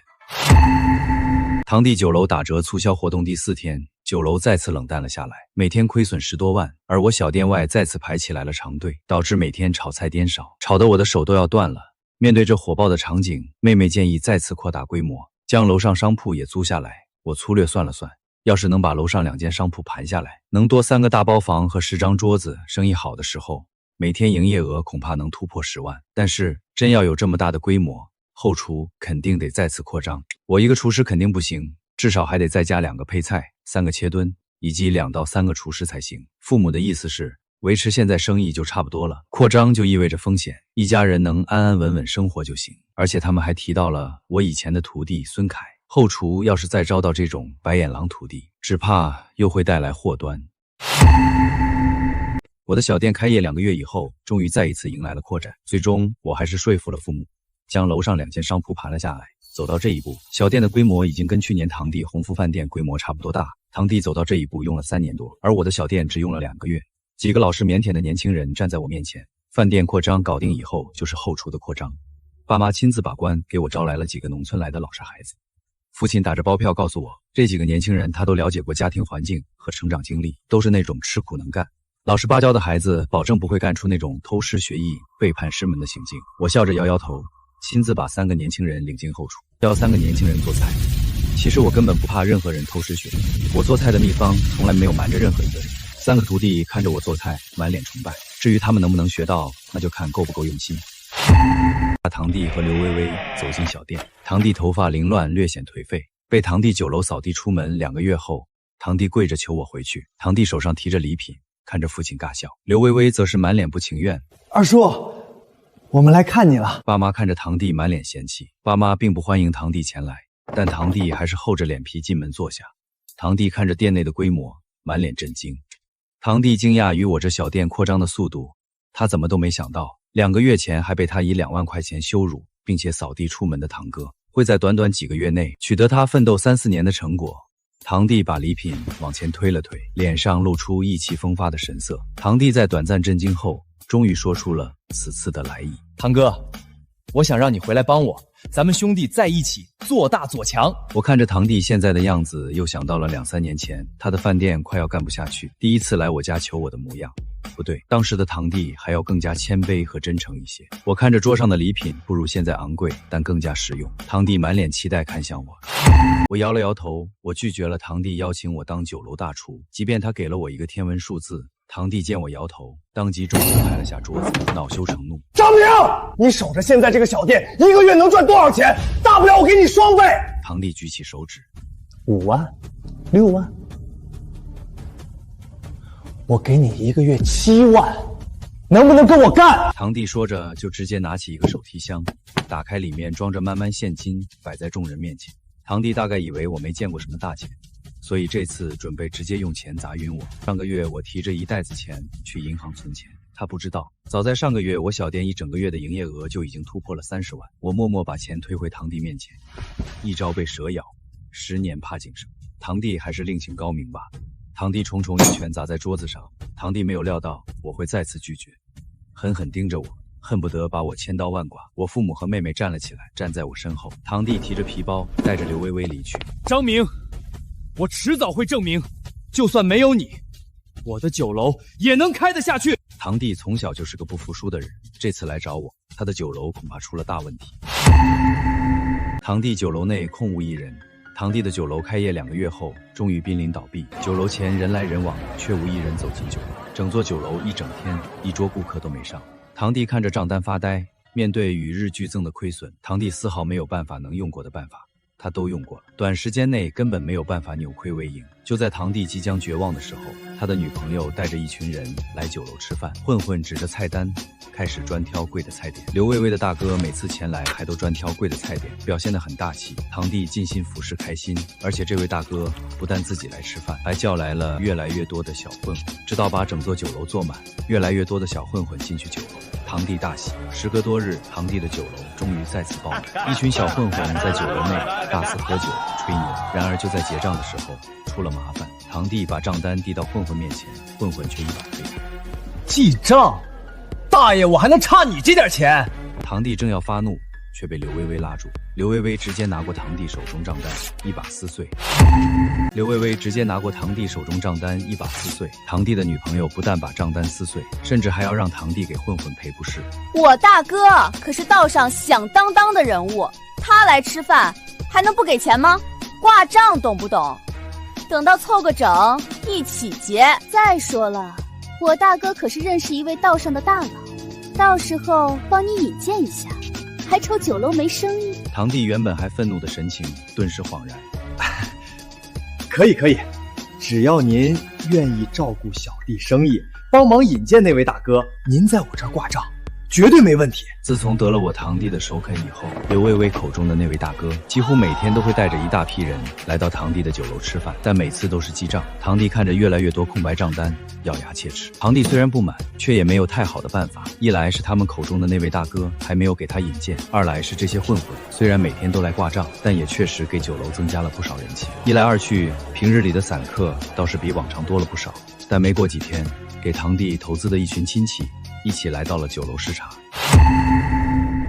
堂弟酒楼打折促销活动第4天，酒楼再次冷淡了下来，每天亏损10多万，而我小店外再次排起来了长队，导致每天炒菜颠少，炒得我的手都要断了。面对这火爆的场景，妹妹建议再次扩大规模，将楼上商铺也租下来。我粗略算了算，要是能把楼上2间商铺盘下来，能多3个大包房和10张桌子，生意好的时候，每天营业额恐怕能突破10万。但是真要有这么大的规模，后厨肯定得再次扩张，我一个厨师肯定不行，至少还得再加2个配菜、3个切墩，以及2到3个厨师才行。父母的意思是，维持现在生意就差不多了，扩张就意味着风险，一家人能安安稳稳生活就行。而且他们还提到了我以前的徒弟孙凯，后厨要是再招到这种白眼狼徒弟，只怕又会带来祸端。我的小店开业2个月以后，终于再一次迎来了扩展，最终我还是说服了父母，将楼上2间商铺盘了下来。走到这一步，小店的规模已经跟去年堂弟鸿福饭店规模差不多大。堂弟走到这一步用了3年多，而我的小店只用了2个月。几个老实腼腆的年轻人站在我面前，饭店扩张搞定以后，就是后厨的扩张。爸妈亲自把关，给我招来了几个农村来的老实孩子。父亲打着包票告诉我，这几个年轻人他都了解过家庭环境和成长经历，都是那种吃苦能干、老实巴交的孩子，保证不会干出那种偷师学艺、背叛师门的行径。我笑着摇摇头，亲自把3个年轻人领进后厨，教3个年轻人做菜。其实我根本不怕任何人偷师学艺，我做菜的秘方从来没有瞒着任何一个人。3个徒弟看着我做菜，满脸崇拜。至于他们能不能学到，那就看够不够用心。堂弟和刘薇薇走进小店，堂弟头发凌乱，略显颓废。被堂弟酒楼扫地出门2个月后，堂弟跪着求我回去。堂弟手上提着礼品，看着父亲尬笑。刘薇薇则是满脸不情愿。二叔，我们来看你了。爸妈看着堂弟满脸嫌弃，爸妈并不欢迎堂弟前来，但堂弟还是厚着脸皮进门坐下。堂弟看着店内的规模，满脸震惊。堂弟惊讶于我这小店扩张的速度，他怎么都没想到，2个月前还被他以2万块钱羞辱，并且扫地出门的堂哥，会在短短几个月内取得他奋斗3、4年的成果。堂弟把礼品往前推了推，脸上露出意气风发的神色。堂弟在短暂震惊后，终于说出了此次的来意。堂哥，我想让你回来帮我，咱们兄弟在一起做大做强。我看着堂弟现在的样子，又想到了2、3年前他的饭店快要干不下去，第一次来我家求我的模样。不对，当时的堂弟还要更加谦卑和真诚一些。我看着桌上的礼品不如现在昂贵，但更加实用。堂弟满脸期待看向我，我摇了摇头，我拒绝了堂弟邀请我当酒楼大厨，即便他给了我一个天文数字。堂弟见我摇头，当即重重拍了下桌子，恼羞成怒。张明，你守着现在这个小店，1个月能赚多少钱？大不了我给你双倍。堂弟举起手指，5万、6万，我给你1个月7万，能不能跟我干？堂弟说着就直接拿起一个手提箱，打开里面装着慢慢现金，摆在众人面前。堂弟大概以为我没见过什么大钱，所以这次准备直接用钱砸晕我。上个月我提着1袋子钱去银行存钱，他不知道，早在上个月我小店一整个月的营业额就已经突破了30万。我默默把钱推回堂弟面前，一朝被蛇咬，10年怕井绳。堂弟还是另请高明吧。堂弟重重一拳砸在桌子上，堂弟没有料到我会再次拒绝，狠狠盯着我，恨不得把我千刀万剐。我父母和妹妹站了起来，站在我身后。堂弟提着皮包，带着刘薇薇离去。张明，我迟早会证明，就算没有你，我的酒楼也能开得下去。堂弟从小就是个不服输的人，这次来找我，他的酒楼恐怕出了大问题。堂弟酒楼内空无一人，堂弟的酒楼开业2个月后，终于濒临倒闭。酒楼前人来人往，却无一人走进酒楼。整座酒楼一整天，一桌顾客都没上。堂弟看着账单发呆，面对与日俱增的亏损，堂弟丝毫没有办法能用过的办法，他都用过了，短时间内根本没有办法扭亏为盈。就在堂弟即将绝望的时候，他的女朋友带着一群人来酒楼吃饭。混混指着菜单开始专挑贵的菜点，刘薇薇的大哥每次前来还都专挑贵的菜点，表现得很大气。堂弟尽心服侍开心，而且这位大哥不但自己来吃饭，还叫来了越来越多的小混混，直到把整座酒楼坐满。越来越多的小混混进去酒楼，堂弟大喜。时隔多日，堂弟的酒楼终于再次爆满，一群小混混在酒楼内大肆喝酒吹牛。然而就在结账的时候出了麻烦，堂弟把账单递到混混面前，混混却一把推开。记账？大爷，我还能差你这点钱？堂弟正要发怒，却被刘薇薇拉住。刘薇薇直接拿过堂弟手中账单，一把撕碎。堂弟的女朋友不但把账单撕碎，甚至还要让堂弟给混混赔不是。我大哥可是道上响当当的人物，他来吃饭还能不给钱吗？挂账懂不懂？等到凑个整一起结。再说了，我大哥可是认识一位道上的大佬，到时候帮你引荐一下，还愁酒楼没生意。堂弟原本还愤怒的神情顿时恍然。可以，只要您愿意照顾小弟生意，帮忙引荐那位大哥，您在我这儿挂账绝对没问题。自从得了我堂弟的首肯以后，刘薇薇口中的那位大哥几乎每天都会带着一大批人来到堂弟的酒楼吃饭，但每次都是记账。堂弟看着越来越多空白账单，咬牙切齿。堂弟虽然不满，却也没有太好的办法。一来是他们口中的那位大哥还没有给他引荐，二来是这些混混虽然每天都来挂账，但也确实给酒楼增加了不少人气。一来二去，平日里的散客倒是比往常多了不少。但没过几天，给堂弟投资的一群亲戚一起来到了酒楼视察。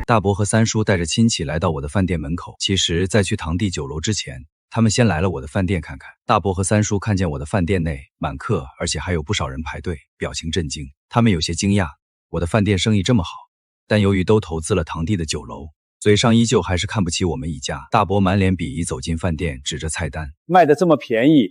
大伯和三叔带着亲戚来到我的饭店门口。其实在去堂弟酒楼之前，他们先来了我的饭店看看。大伯和三叔看见我的饭店内满客，而且还有不少人排队，表情震惊。他们有些惊讶，我的饭店生意这么好，但由于都投资了堂弟的酒楼，嘴上依旧还是看不起我们一家。大伯满脸鄙夷走进饭店，指着菜单，卖的这么便宜，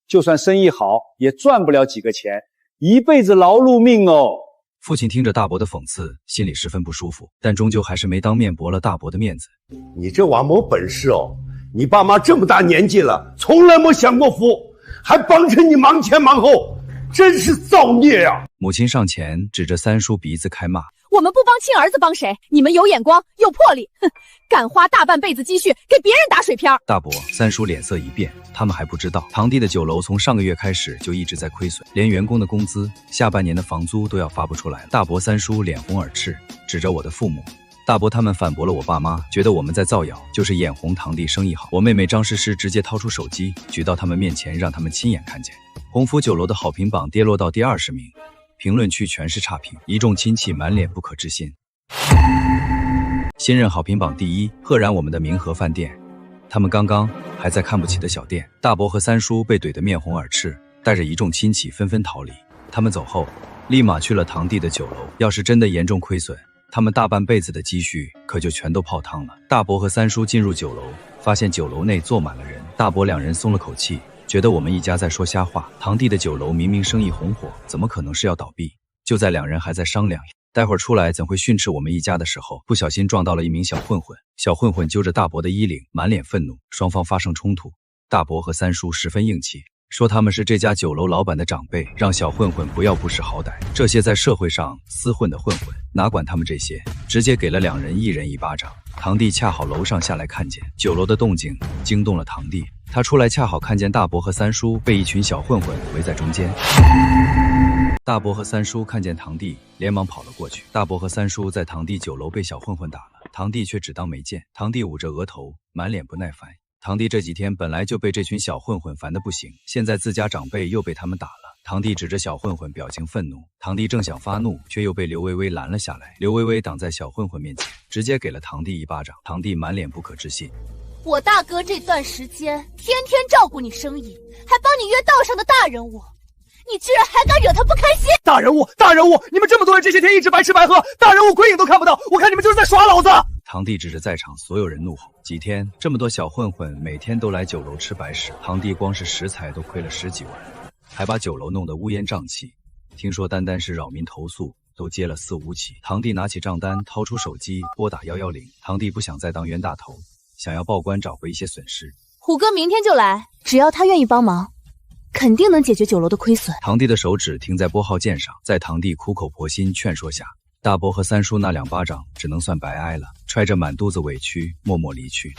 就算生意好也赚不了几个钱，一辈子劳碌命哦。父亲听着大伯的讽刺，心里十分不舒服，但终究还是没当面驳了大伯的面子。你这娃没本事哦，你爸妈这么大年纪了，从来没享过福，还帮着你忙前忙后，真是造孽呀！母亲上前指着三叔鼻子开骂，我们不帮亲儿子帮谁？你们有眼光有魄力，哼，敢花大半辈子积蓄给别人打水漂。大伯、三叔脸色一变，他们还不知道堂弟的酒楼从上个月开始就一直在亏损，连员工的工资、下半年的房租都要发不出来了。大伯、三叔脸红耳赤，指着我的父母。大伯他们反驳了我爸妈，觉得我们在造谣，就是眼红堂弟生意好。我妹妹张诗诗直接掏出手机举到他们面前，让他们亲眼看见。鸿福酒楼的好评榜跌落到第20名，评论区全是差评，一众亲戚满脸不可置信。新任好评榜第一，赫然我们的明和饭店。他们刚刚还在看不起的小店，大伯和三叔被怼得面红耳赤，带着一众亲戚纷纷逃离。他们走后，立马去了堂弟的酒楼。要是真的严重亏损，他们大半辈子的积蓄可就全都泡汤了。大伯和三叔进入酒楼，发现酒楼内坐满了人。大伯两人松了口气，觉得我们一家在说瞎话。堂弟的酒楼明明生意红火，怎么可能是要倒闭？就在两人还在商量待会儿出来怎会训斥我们一家的时候，不小心撞到了一名小混混。小混混揪着大伯的衣领，满脸愤怒，双方发生冲突。大伯和三叔十分硬气，说他们是这家酒楼老板的长辈，让小混混不要不识好歹。这些在社会上厮混的混混哪管他们这些，直接给了两人一人一巴掌。堂弟恰好楼上下来看见酒楼的动静，惊动了堂弟。他出来恰好看见大伯和三叔被一群小混混围在中间。大伯和三叔看见堂弟，连忙跑了过去。大伯和三叔在堂弟酒楼被小混混打了，堂弟却只当没见。堂弟捂着额头，满脸不耐烦。堂弟这几天本来就被这群小混混烦得不行，现在自家长辈又被他们打了。堂弟指着小混混，表情愤怒。堂弟正想发怒，却又被刘薇薇拦了下来。刘薇薇挡在小混混面前，直接给了堂弟一巴掌。堂弟满脸不可置信。我大哥这段时间天天照顾你生意，还帮你约道上的大人物，你居然还敢惹他不开心！大人物，大人物，你们这么多人这些天一直白吃白喝，大人物鬼影都看不到，我看你们就是在耍老子！堂弟指着在场所有人怒吼。几天，这么多小混混每天都来酒楼吃白食，堂弟光是食材都亏了10几万，还把酒楼弄得乌烟瘴气。听说单单是扰民投诉都接了4、5起。堂弟拿起账单，掏出手机拨打110。堂弟不想再当冤大头，想要报官找回一些损失。虎哥明天就来，只要他愿意帮忙，肯定能解决酒楼的亏损。堂弟的手指停在拨号键上，在堂弟苦口婆心劝说下，大伯和三叔那2巴掌只能算白挨了，揣着满肚子委屈默默离去。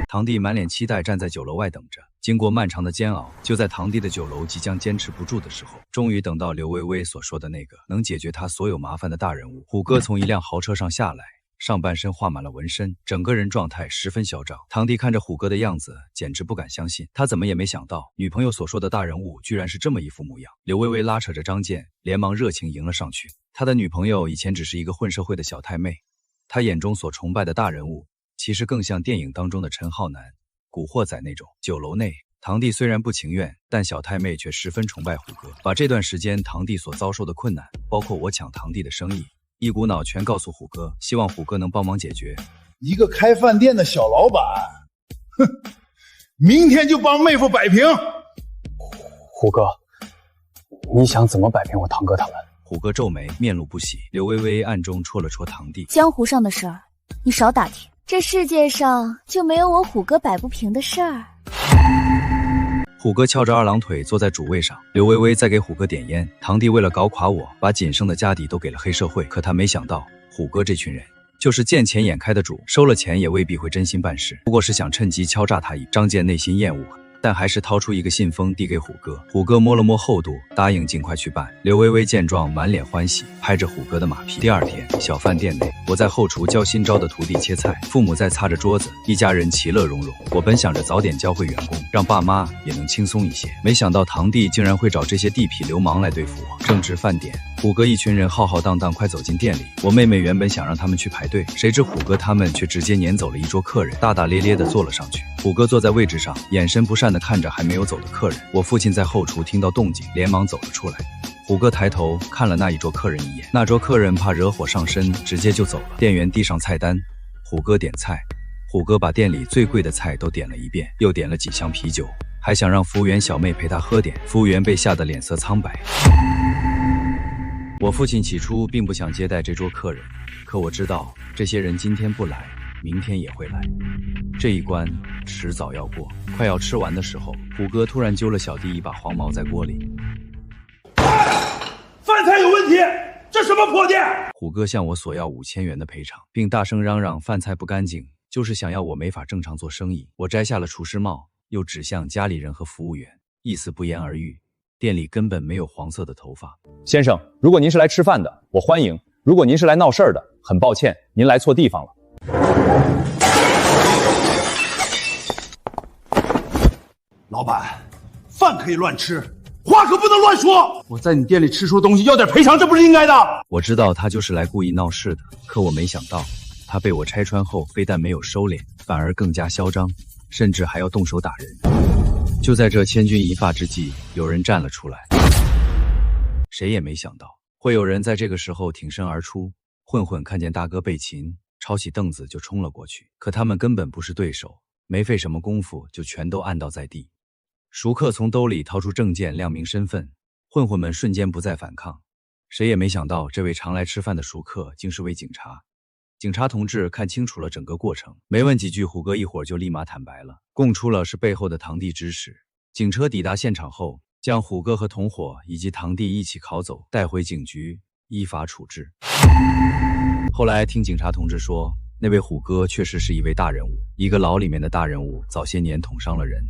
堂弟满脸期待站在酒楼外等着。经过漫长的煎熬，就在堂弟的酒楼即将坚持不住的时候，终于等到刘薇薇所说的那个能解决他所有麻烦的大人物。虎哥从一辆豪车上下来，上半身画满了纹身，整个人状态十分嚣张。堂弟看着虎哥的样子，简直不敢相信，他怎么也没想到女朋友所说的大人物居然是这么一副模样。刘薇薇拉扯着张健，连忙热情迎了上去。他的女朋友以前只是一个混社会的小太妹，他眼中所崇拜的大人物，其实更像电影当中的陈浩南、古惑仔那种。酒楼内，堂弟虽然不情愿，但小太妹却十分崇拜虎哥，把这段时间堂弟所遭受的困难，包括我抢堂弟的生意，一股脑全告诉虎哥，希望虎哥能帮忙解决。一个开饭店的小老板，哼，明天就帮妹夫摆平。虎哥，你想怎么摆平我堂哥他们？虎哥皱眉，面露不喜。刘薇薇暗中戳了戳堂弟，江湖上的事儿，你少打听。这世界上就没有我虎哥摆不平的事儿。虎哥翘着2郎腿坐在主位上，刘薇薇在给虎哥点烟。堂弟为了搞垮我，把仅剩的家底都给了黑社会。可他没想到，虎哥这群人就是见钱眼开的主，收了钱也未必会真心办事，不过是想趁机敲诈他一。张健内心厌恶，但还是掏出一个信封递给虎哥。虎哥摸了摸厚度，答应尽快去办。刘薇薇见状，满脸欢喜，拍着虎哥的马屁。第2天，小饭店内，我在后厨教新招的徒弟切菜，父母在擦着桌子，一家人其乐融融。我本想着早点教会员工，让爸妈也能轻松一些，没想到堂弟竟然会找这些地痞流氓来对付我。正值饭点，虎哥一群人浩浩荡荡快走进店里，我妹妹原本想让他们去排队，谁知虎哥他们却直接撵走了一桌客人，大大咧咧地坐了上去。虎哥坐在位置上，眼神不善地看着还没有走的客人。我父亲在后厨听到动静，连忙走了出来。虎哥抬头看了那一桌客人一眼，那桌客人怕惹火上身，直接就走了。店员递上菜单，虎哥点菜。虎哥把店里最贵的菜都点了一遍，又点了几箱啤酒，还想让服务员小妹陪他喝点。服务员被吓得脸色苍白。我父亲起初并不想接待这桌客人，可我知道这些人今天不来，明天也会来，这一关迟早要过。快要吃完的时候，虎哥突然揪了小弟一把黄毛在锅里。饭菜有问题，这什么破店？虎哥向我索要5000元的赔偿，并大声嚷嚷饭菜不干净，就是想要我没法正常做生意。我摘下了厨师帽，又指向家里人和服务员，意思不言而喻。店里根本没有黄色的头发。先生，如果您是来吃饭的，我欢迎；如果您是来闹事儿的，很抱歉，您来错地方了。老板，饭可以乱吃，话可不能乱说。我在你店里吃出东西，要点赔偿，这不是应该的。我知道他就是来故意闹事的，可我没想到，他被我拆穿后，非但没有收敛，反而更加嚣张，甚至还要动手打人。就在这千钧一发之际，有人站了出来。谁也没想到，会有人在这个时候挺身而出。混混看见大哥被擒，抄起凳子就冲了过去，可他们根本不是对手，没费什么功夫就全都按倒在地。熟客从兜里掏出证件亮明身份，混混们瞬间不再反抗。谁也没想到，这位常来吃饭的熟客竟是位警察。警察同志看清楚了整个过程，没问几句，虎哥一会儿就立马坦白了，供出了是背后的堂弟指使。警车抵达现场后，将虎哥和同伙以及堂弟一起铐走，带回警局依法处置。后来听警察同志说，那位虎哥确实是一位大人物，一个牢里面的大人物，早些年捅伤了人，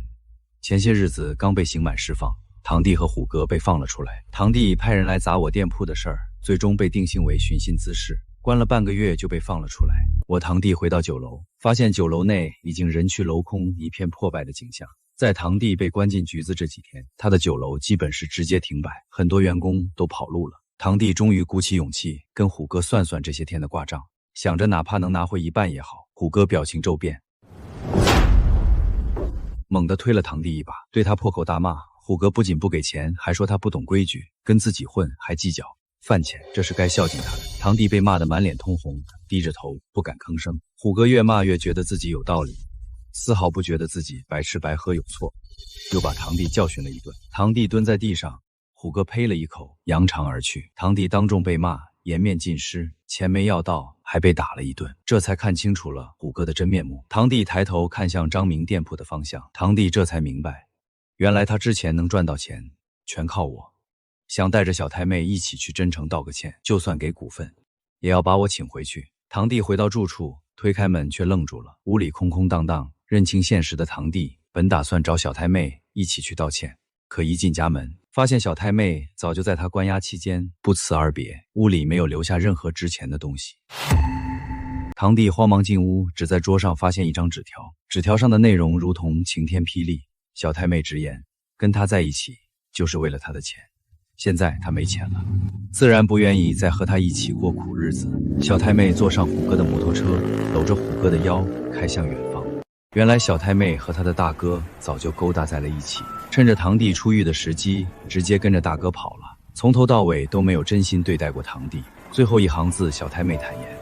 前些日子刚被刑满释放。堂弟和虎哥被放了出来，堂弟派人来砸我店铺的事儿，最终被定性为寻衅滋事，关了半个月就被放了出来。我堂弟回到酒楼，发现酒楼内已经人去楼空，一片破败的景象。在堂弟被关进局子这几天，他的酒楼基本是直接停摆，很多员工都跑路了。堂弟终于鼓起勇气跟虎哥算算这些天的挂账，想着哪怕能拿回一半也好。虎哥表情骤变，猛地推了堂弟一把，对他破口大骂，虎哥不仅不给钱，还说他不懂规矩，跟自己混还计较饭钱，这是该孝敬他的。堂弟被骂得满脸通红，低着头不敢吭声。虎哥越骂越觉得自己有道理，丝毫不觉得自己白吃白喝有错，又把堂弟教训了一顿。堂弟蹲在地上，虎哥呸了一口，扬长而去。堂弟当众被骂，颜面尽失，钱没要到，还被打了一顿，这才看清楚了虎哥的真面目。堂弟抬头看向张明店铺的方向，堂弟这才明白，原来他之前能赚到钱，全靠我。想带着小太妹一起去真诚道个歉，就算给股份，也要把我请回去。堂弟回到住处，推开门却愣住了，屋里空空荡荡。认清现实的堂弟本打算找小太妹一起去道歉，可一进家门，发现小太妹早就在他关押期间不辞而别，屋里没有留下任何值钱的东西。堂弟慌忙进屋，只在桌上发现一张纸条，纸条上的内容如同晴天霹雳。小太妹直言，跟他在一起就是为了他的钱，现在他没钱了，自然不愿意再和他一起过苦日子。小太妹坐上虎哥的摩托车，搂着虎哥的腰开向远方。原来小太妹和她的大哥早就勾搭在了一起，趁着堂弟出狱的时机，直接跟着大哥跑了，从头到尾都没有真心对待过堂弟。最后一行字，小太妹坦言，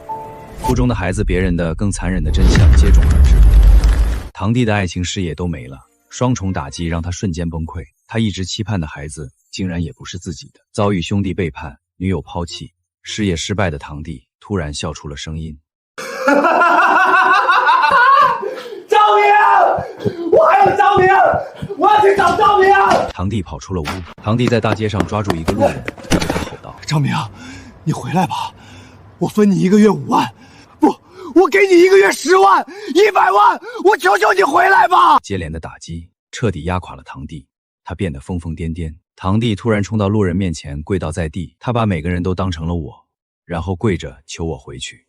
腹中的孩子别人的更残忍的真相接踵而至，堂弟的爱情事业都没了，双重打击让他瞬间崩溃。他一直期盼的孩子竟然也不是自己的，遭遇兄弟背叛，女友抛弃，事业失败的堂弟突然笑出了声音。赵明，我还有赵明，我要去找赵明。堂弟跑出了屋，堂弟在大街上抓住一个路人，对他吼道：赵明，你回来吧，我分你1个月5万，不，我给你1个月10万、100万，我求求你回来吧！接连的打击彻底压垮了堂弟，他变得疯疯癫癫。堂弟突然冲到路人面前，跪倒在地，他把每个人都当成了我，然后跪着求我回去。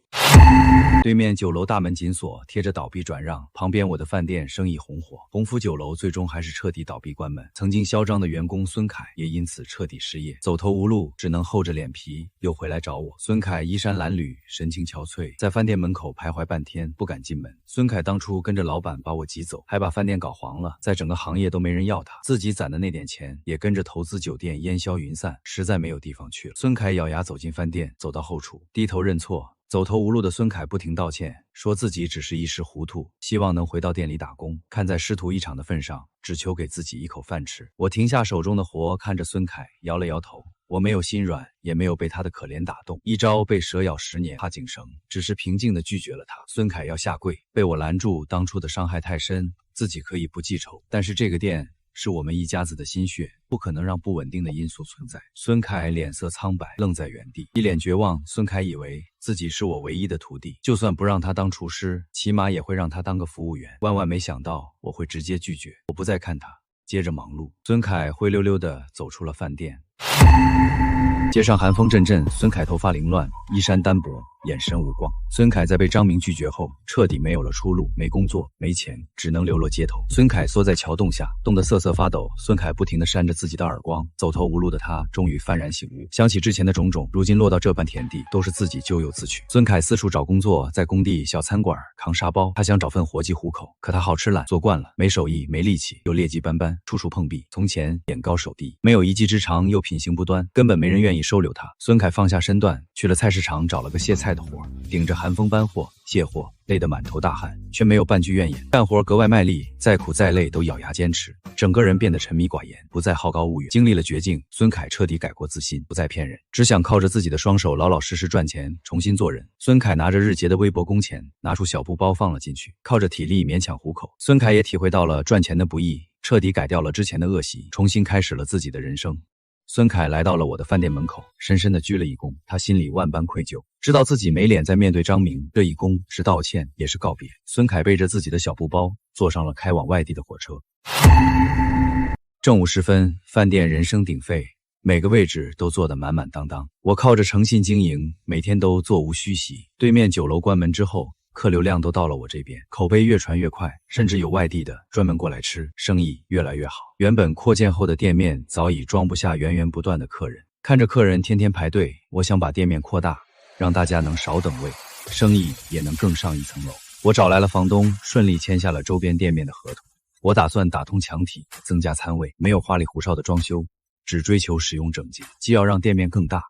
对面酒楼大门紧锁，贴着倒闭转让，旁边我的饭店生意红火，鸿福酒楼最终还是彻底倒闭关门。曾经嚣张的员工孙凯也因此彻底失业，走投无路，只能厚着脸皮又回来找我。孙凯衣衫褴褛，神情憔悴，在饭店门口徘徊半天，不敢进门。孙凯当初跟着老板把我挤走，还把饭店搞黄了，在整个行业都没人要他，自己攒的那点钱也跟着投资酒店烟消云散，实在没有地方去了。孙凯咬牙走进饭店，走到后厨，低头认错。走投无路的孙凯不停道歉，说自己只是一时糊涂，希望能回到店里打工。看在师徒一场的份上，只求给自己一口饭吃。我停下手中的活，看着孙凯，摇了摇头。我没有心软，也没有被他的可怜打动。一朝被蛇咬10年怕井绳，只是平静地拒绝了他。孙凯要下跪，被我拦住。当初的伤害太深，自己可以不记仇，但是这个店是我们一家子的心血，不可能让不稳定的因素存在。孙凯脸色苍白，愣在原地，一脸绝望。孙凯以为自己是我唯一的徒弟，就算不让他当厨师，起码也会让他当个服务员。万万没想到我会直接拒绝。我不再看他，接着忙碌。孙凯灰溜溜地走出了饭店。街上寒风阵阵，孙凯头发凌乱，衣衫单薄，眼神无光。孙凯在被张明拒绝后，彻底没有了出路，没工作，没钱，只能流落街头。孙凯缩在桥洞下，冻得瑟瑟发抖。孙凯不停地扇着自己的耳光，走投无路的他终于幡然醒悟，想起之前的种种，如今落到这般田地，都是自己咎由自取。孙凯四处找工作，在工地、小餐馆扛沙包，他想找份活计糊口，可他好吃懒做惯了，没手艺，没力气，又劣迹斑斑，处处碰壁。从前眼高手低，没有一技之长，又品行不端，根本没人愿意收留他。孙凯放下身段，去了菜市场找了个卸菜的活，顶着寒风搬货卸货，累得满头大汗，却没有半句怨言，干活格外卖力，再苦再累都咬牙坚持，整个人变得沉迷寡言，不再好高骛远。经历了绝境，孙凯彻底改过自新，不再骗人，只想靠着自己的双手老老实实赚钱，重新做人。孙凯拿着日结的微薄工钱，拿出小布包放了进去，靠着体力勉强糊口。孙凯也体会到了赚钱的不易，彻底改掉了之前的恶习，重新开始了自己的人生。孙凯来到了我的饭店门口，深深地鞠了一躬，他心里万般愧疚，知道自己没脸再面对张明，这一躬是道歉，也是告别。孙凯背着自己的小布包，坐上了开往外地的火车。正午时分，饭店人声鼎沸，每个位置都坐得满满当当。我靠着诚信经营，每天都座无虚席。对面酒楼关门之后，客流量都到了我这边，口碑越传越快，甚至有外地的专门过来吃，生意越来越好。原本扩建后的店面早已装不下源源不断的客人，看着客人天天排队，我想把店面扩大，让大家能少等位，生意也能更上一层楼。我找来了房东，顺利签下了周边店面的合同。我打算打通墙体，增加餐位，没有花里胡哨的装修，只追求使用整洁，既要让店面更大，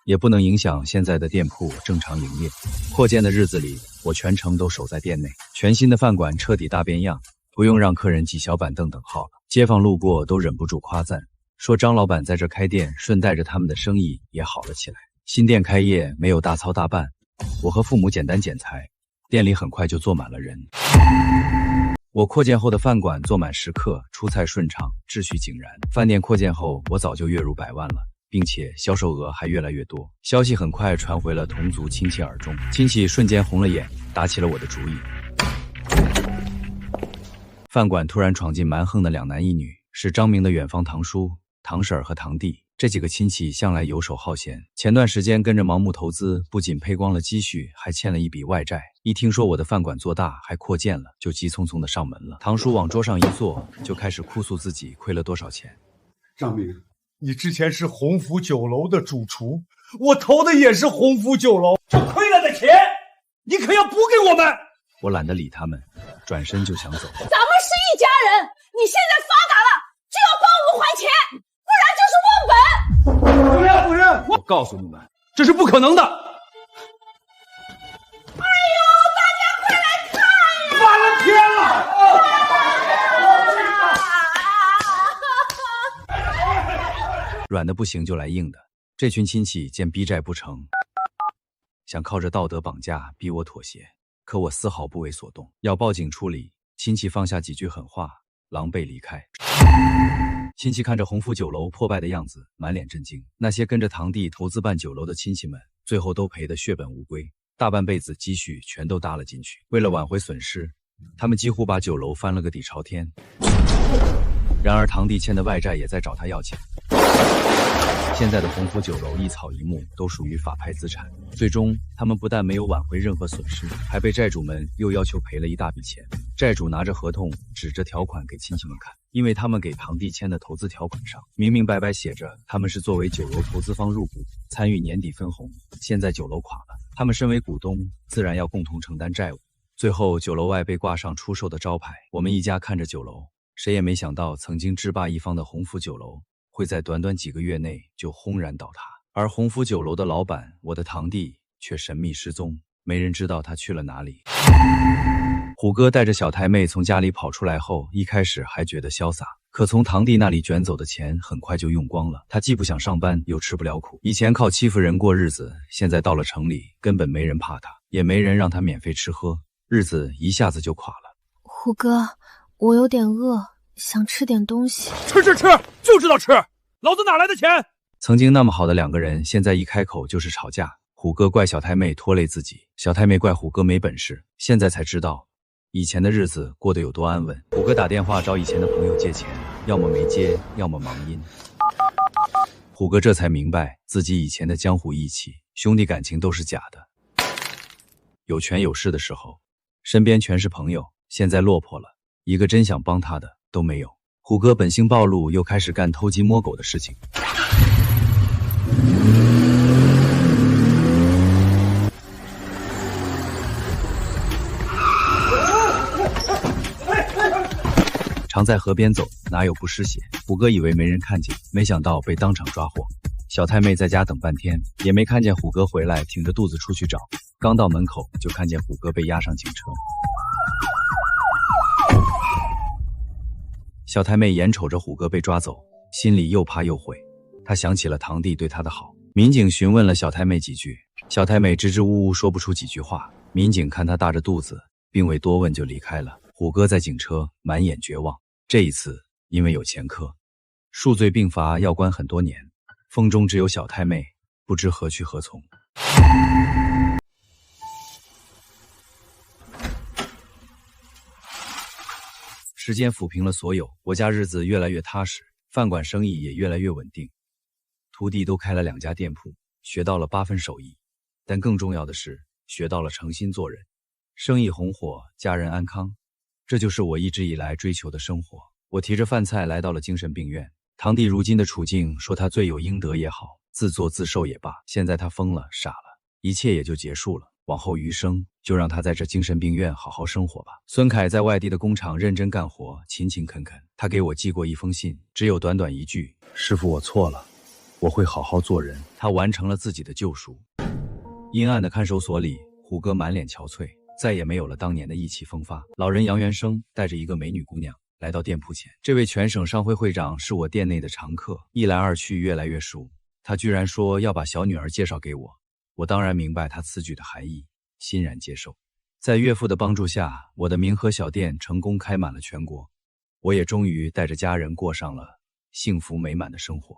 也不能影响现在的店铺正常营业。扩建的日子里，我全程都守在店内，全新的饭馆彻底大变样，不用让客人挤小板凳等号了。街坊路过都忍不住夸赞，说张老板在这开店，顺带着他们的生意也好了起来。新店开业没有大操大办，我和父母简单剪裁，店里很快就坐满了人。我扩建后的饭馆坐满食客，出菜顺畅，秩序井然。饭店扩建后，我早就月入100万了，并且销售额还越来越多。消息很快传回了同族亲戚耳中，亲戚瞬间红了眼，打起了我的主意。饭馆突然闯进蛮横的2男1女，是张明的远房堂叔、堂婶和堂弟。这几个亲戚向来游手好闲，前段时间跟着盲目投资，不仅赔光了积蓄，还欠了一笔外债。一听说我的饭馆做大还扩建了，就急匆匆的上门了。堂叔往桌上一坐，就开始哭诉自己亏了多少钱。张明，你之前是鸿福酒楼的主厨，我投的也是鸿福酒楼，这亏了的钱，你可要补给我们。我懒得理他们，转身就想走。咱们是一家人，你现在发达了，就要帮我们还钱，不然就是忘本。主任，夫人，我告诉你们，这是不可能的。哎呦，大家快来看呀！完了天了！软的不行就来硬的，这群亲戚见逼债不成，想靠着道德绑架逼我妥协，可我丝毫不为所动，要报警处理。亲戚放下几句狠话，狼狈离开。亲戚看着鸿福酒楼破败的样子，满脸震惊。那些跟着堂弟投资办酒楼的亲戚们，最后都赔得血本无归，大半辈子积蓄全都搭了进去。为了挽回损失，他们几乎把酒楼翻了个底朝天。然而堂弟欠的外债也在找他要钱。现在的鸿福酒楼一草一木都属于法拍资产，最终他们不但没有挽回任何损失，还被债主们又要求赔了一大笔钱。债主拿着合同指着条款给亲戚们看，因为他们给堂弟签的投资条款上明明白白写着他们是作为酒楼投资方入股，参与年底分红。现在酒楼垮了，他们身为股东自然要共同承担债务。最后酒楼外被挂上出售的招牌，我们一家看着酒楼，谁也没想到曾经制霸一方的鸿福酒楼会在短短几个月内就轰然倒塌，而鸿福酒楼的老板我的堂弟却神秘失踪，没人知道他去了哪里。虎哥带着小太妹从家里跑出来后，一开始还觉得潇洒，可从堂弟那里卷走的钱很快就用光了。他既不想上班，又吃不了苦。以前靠欺负人过日子，现在到了城里，根本没人怕他，也没人让他免费吃喝，日子一下子就垮了。虎哥，我有点饿，想吃点东西。吃，就知道吃，老子哪来的钱？曾经那么好的2个人，现在一开口就是吵架。虎哥怪小太妹拖累自己，小太妹怪虎哥没本事。现在才知道以前的日子过得有多安稳。虎哥打电话找以前的朋友借钱，要么没接，要么忙音。虎哥这才明白自己以前的江湖义气、兄弟感情都是假的。有权有势的时候，身边全是朋友，现在落魄了，一个真想帮他的都没有。虎哥本性暴露，又开始干偷鸡摸狗的事情。常在河边走，哪有不湿鞋？虎哥以为没人看见，没想到被当场抓获。小太妹在家等半天，也没看见虎哥回来，挺着肚子出去找。刚到门口，就看见虎哥被押上警车。小太妹眼瞅着虎哥被抓走，心里又怕又悔。她想起了堂弟对她的好。民警询问了小太妹几句，小太妹支支吾吾说不出几句话。民警看她大着肚子，并未多问就离开了。虎哥在警车满眼绝望。这一次因为有前科，数罪并罚，要关很多年。风中只有小太妹，不知何去何从。时间抚平了所有，我家日子越来越踏实，饭馆生意也越来越稳定。徒弟都开了2家店铺，学到了8分手艺，但更重要的是学到了诚心做人。生意红火，家人安康，这就是我一直以来追求的生活。我提着饭菜来到了精神病院，堂弟如今的处境，说他罪有应得也好，自作自受也罢，现在他疯了，傻了，一切也就结束了。往后余生，就让他在这精神病院好好生活吧。孙凯在外地的工厂认真干活，勤勤恳恳。他给我寄过一封信，只有短短一句：师傅，我错了，我会好好做人。他完成了自己的救赎。阴暗的看守所里，虎哥满脸憔悴，再也没有了当年的意气风发。老人杨元生带着一个美女姑娘来到店铺前。这位全省商会会长是我店内的常客，一来二去越来越熟。他居然说要把小女儿介绍给我，我当然明白他此举的含义，欣然接受。在岳父的帮助下，我的明和小店成功开满了全国，我也终于带着家人过上了幸福美满的生活。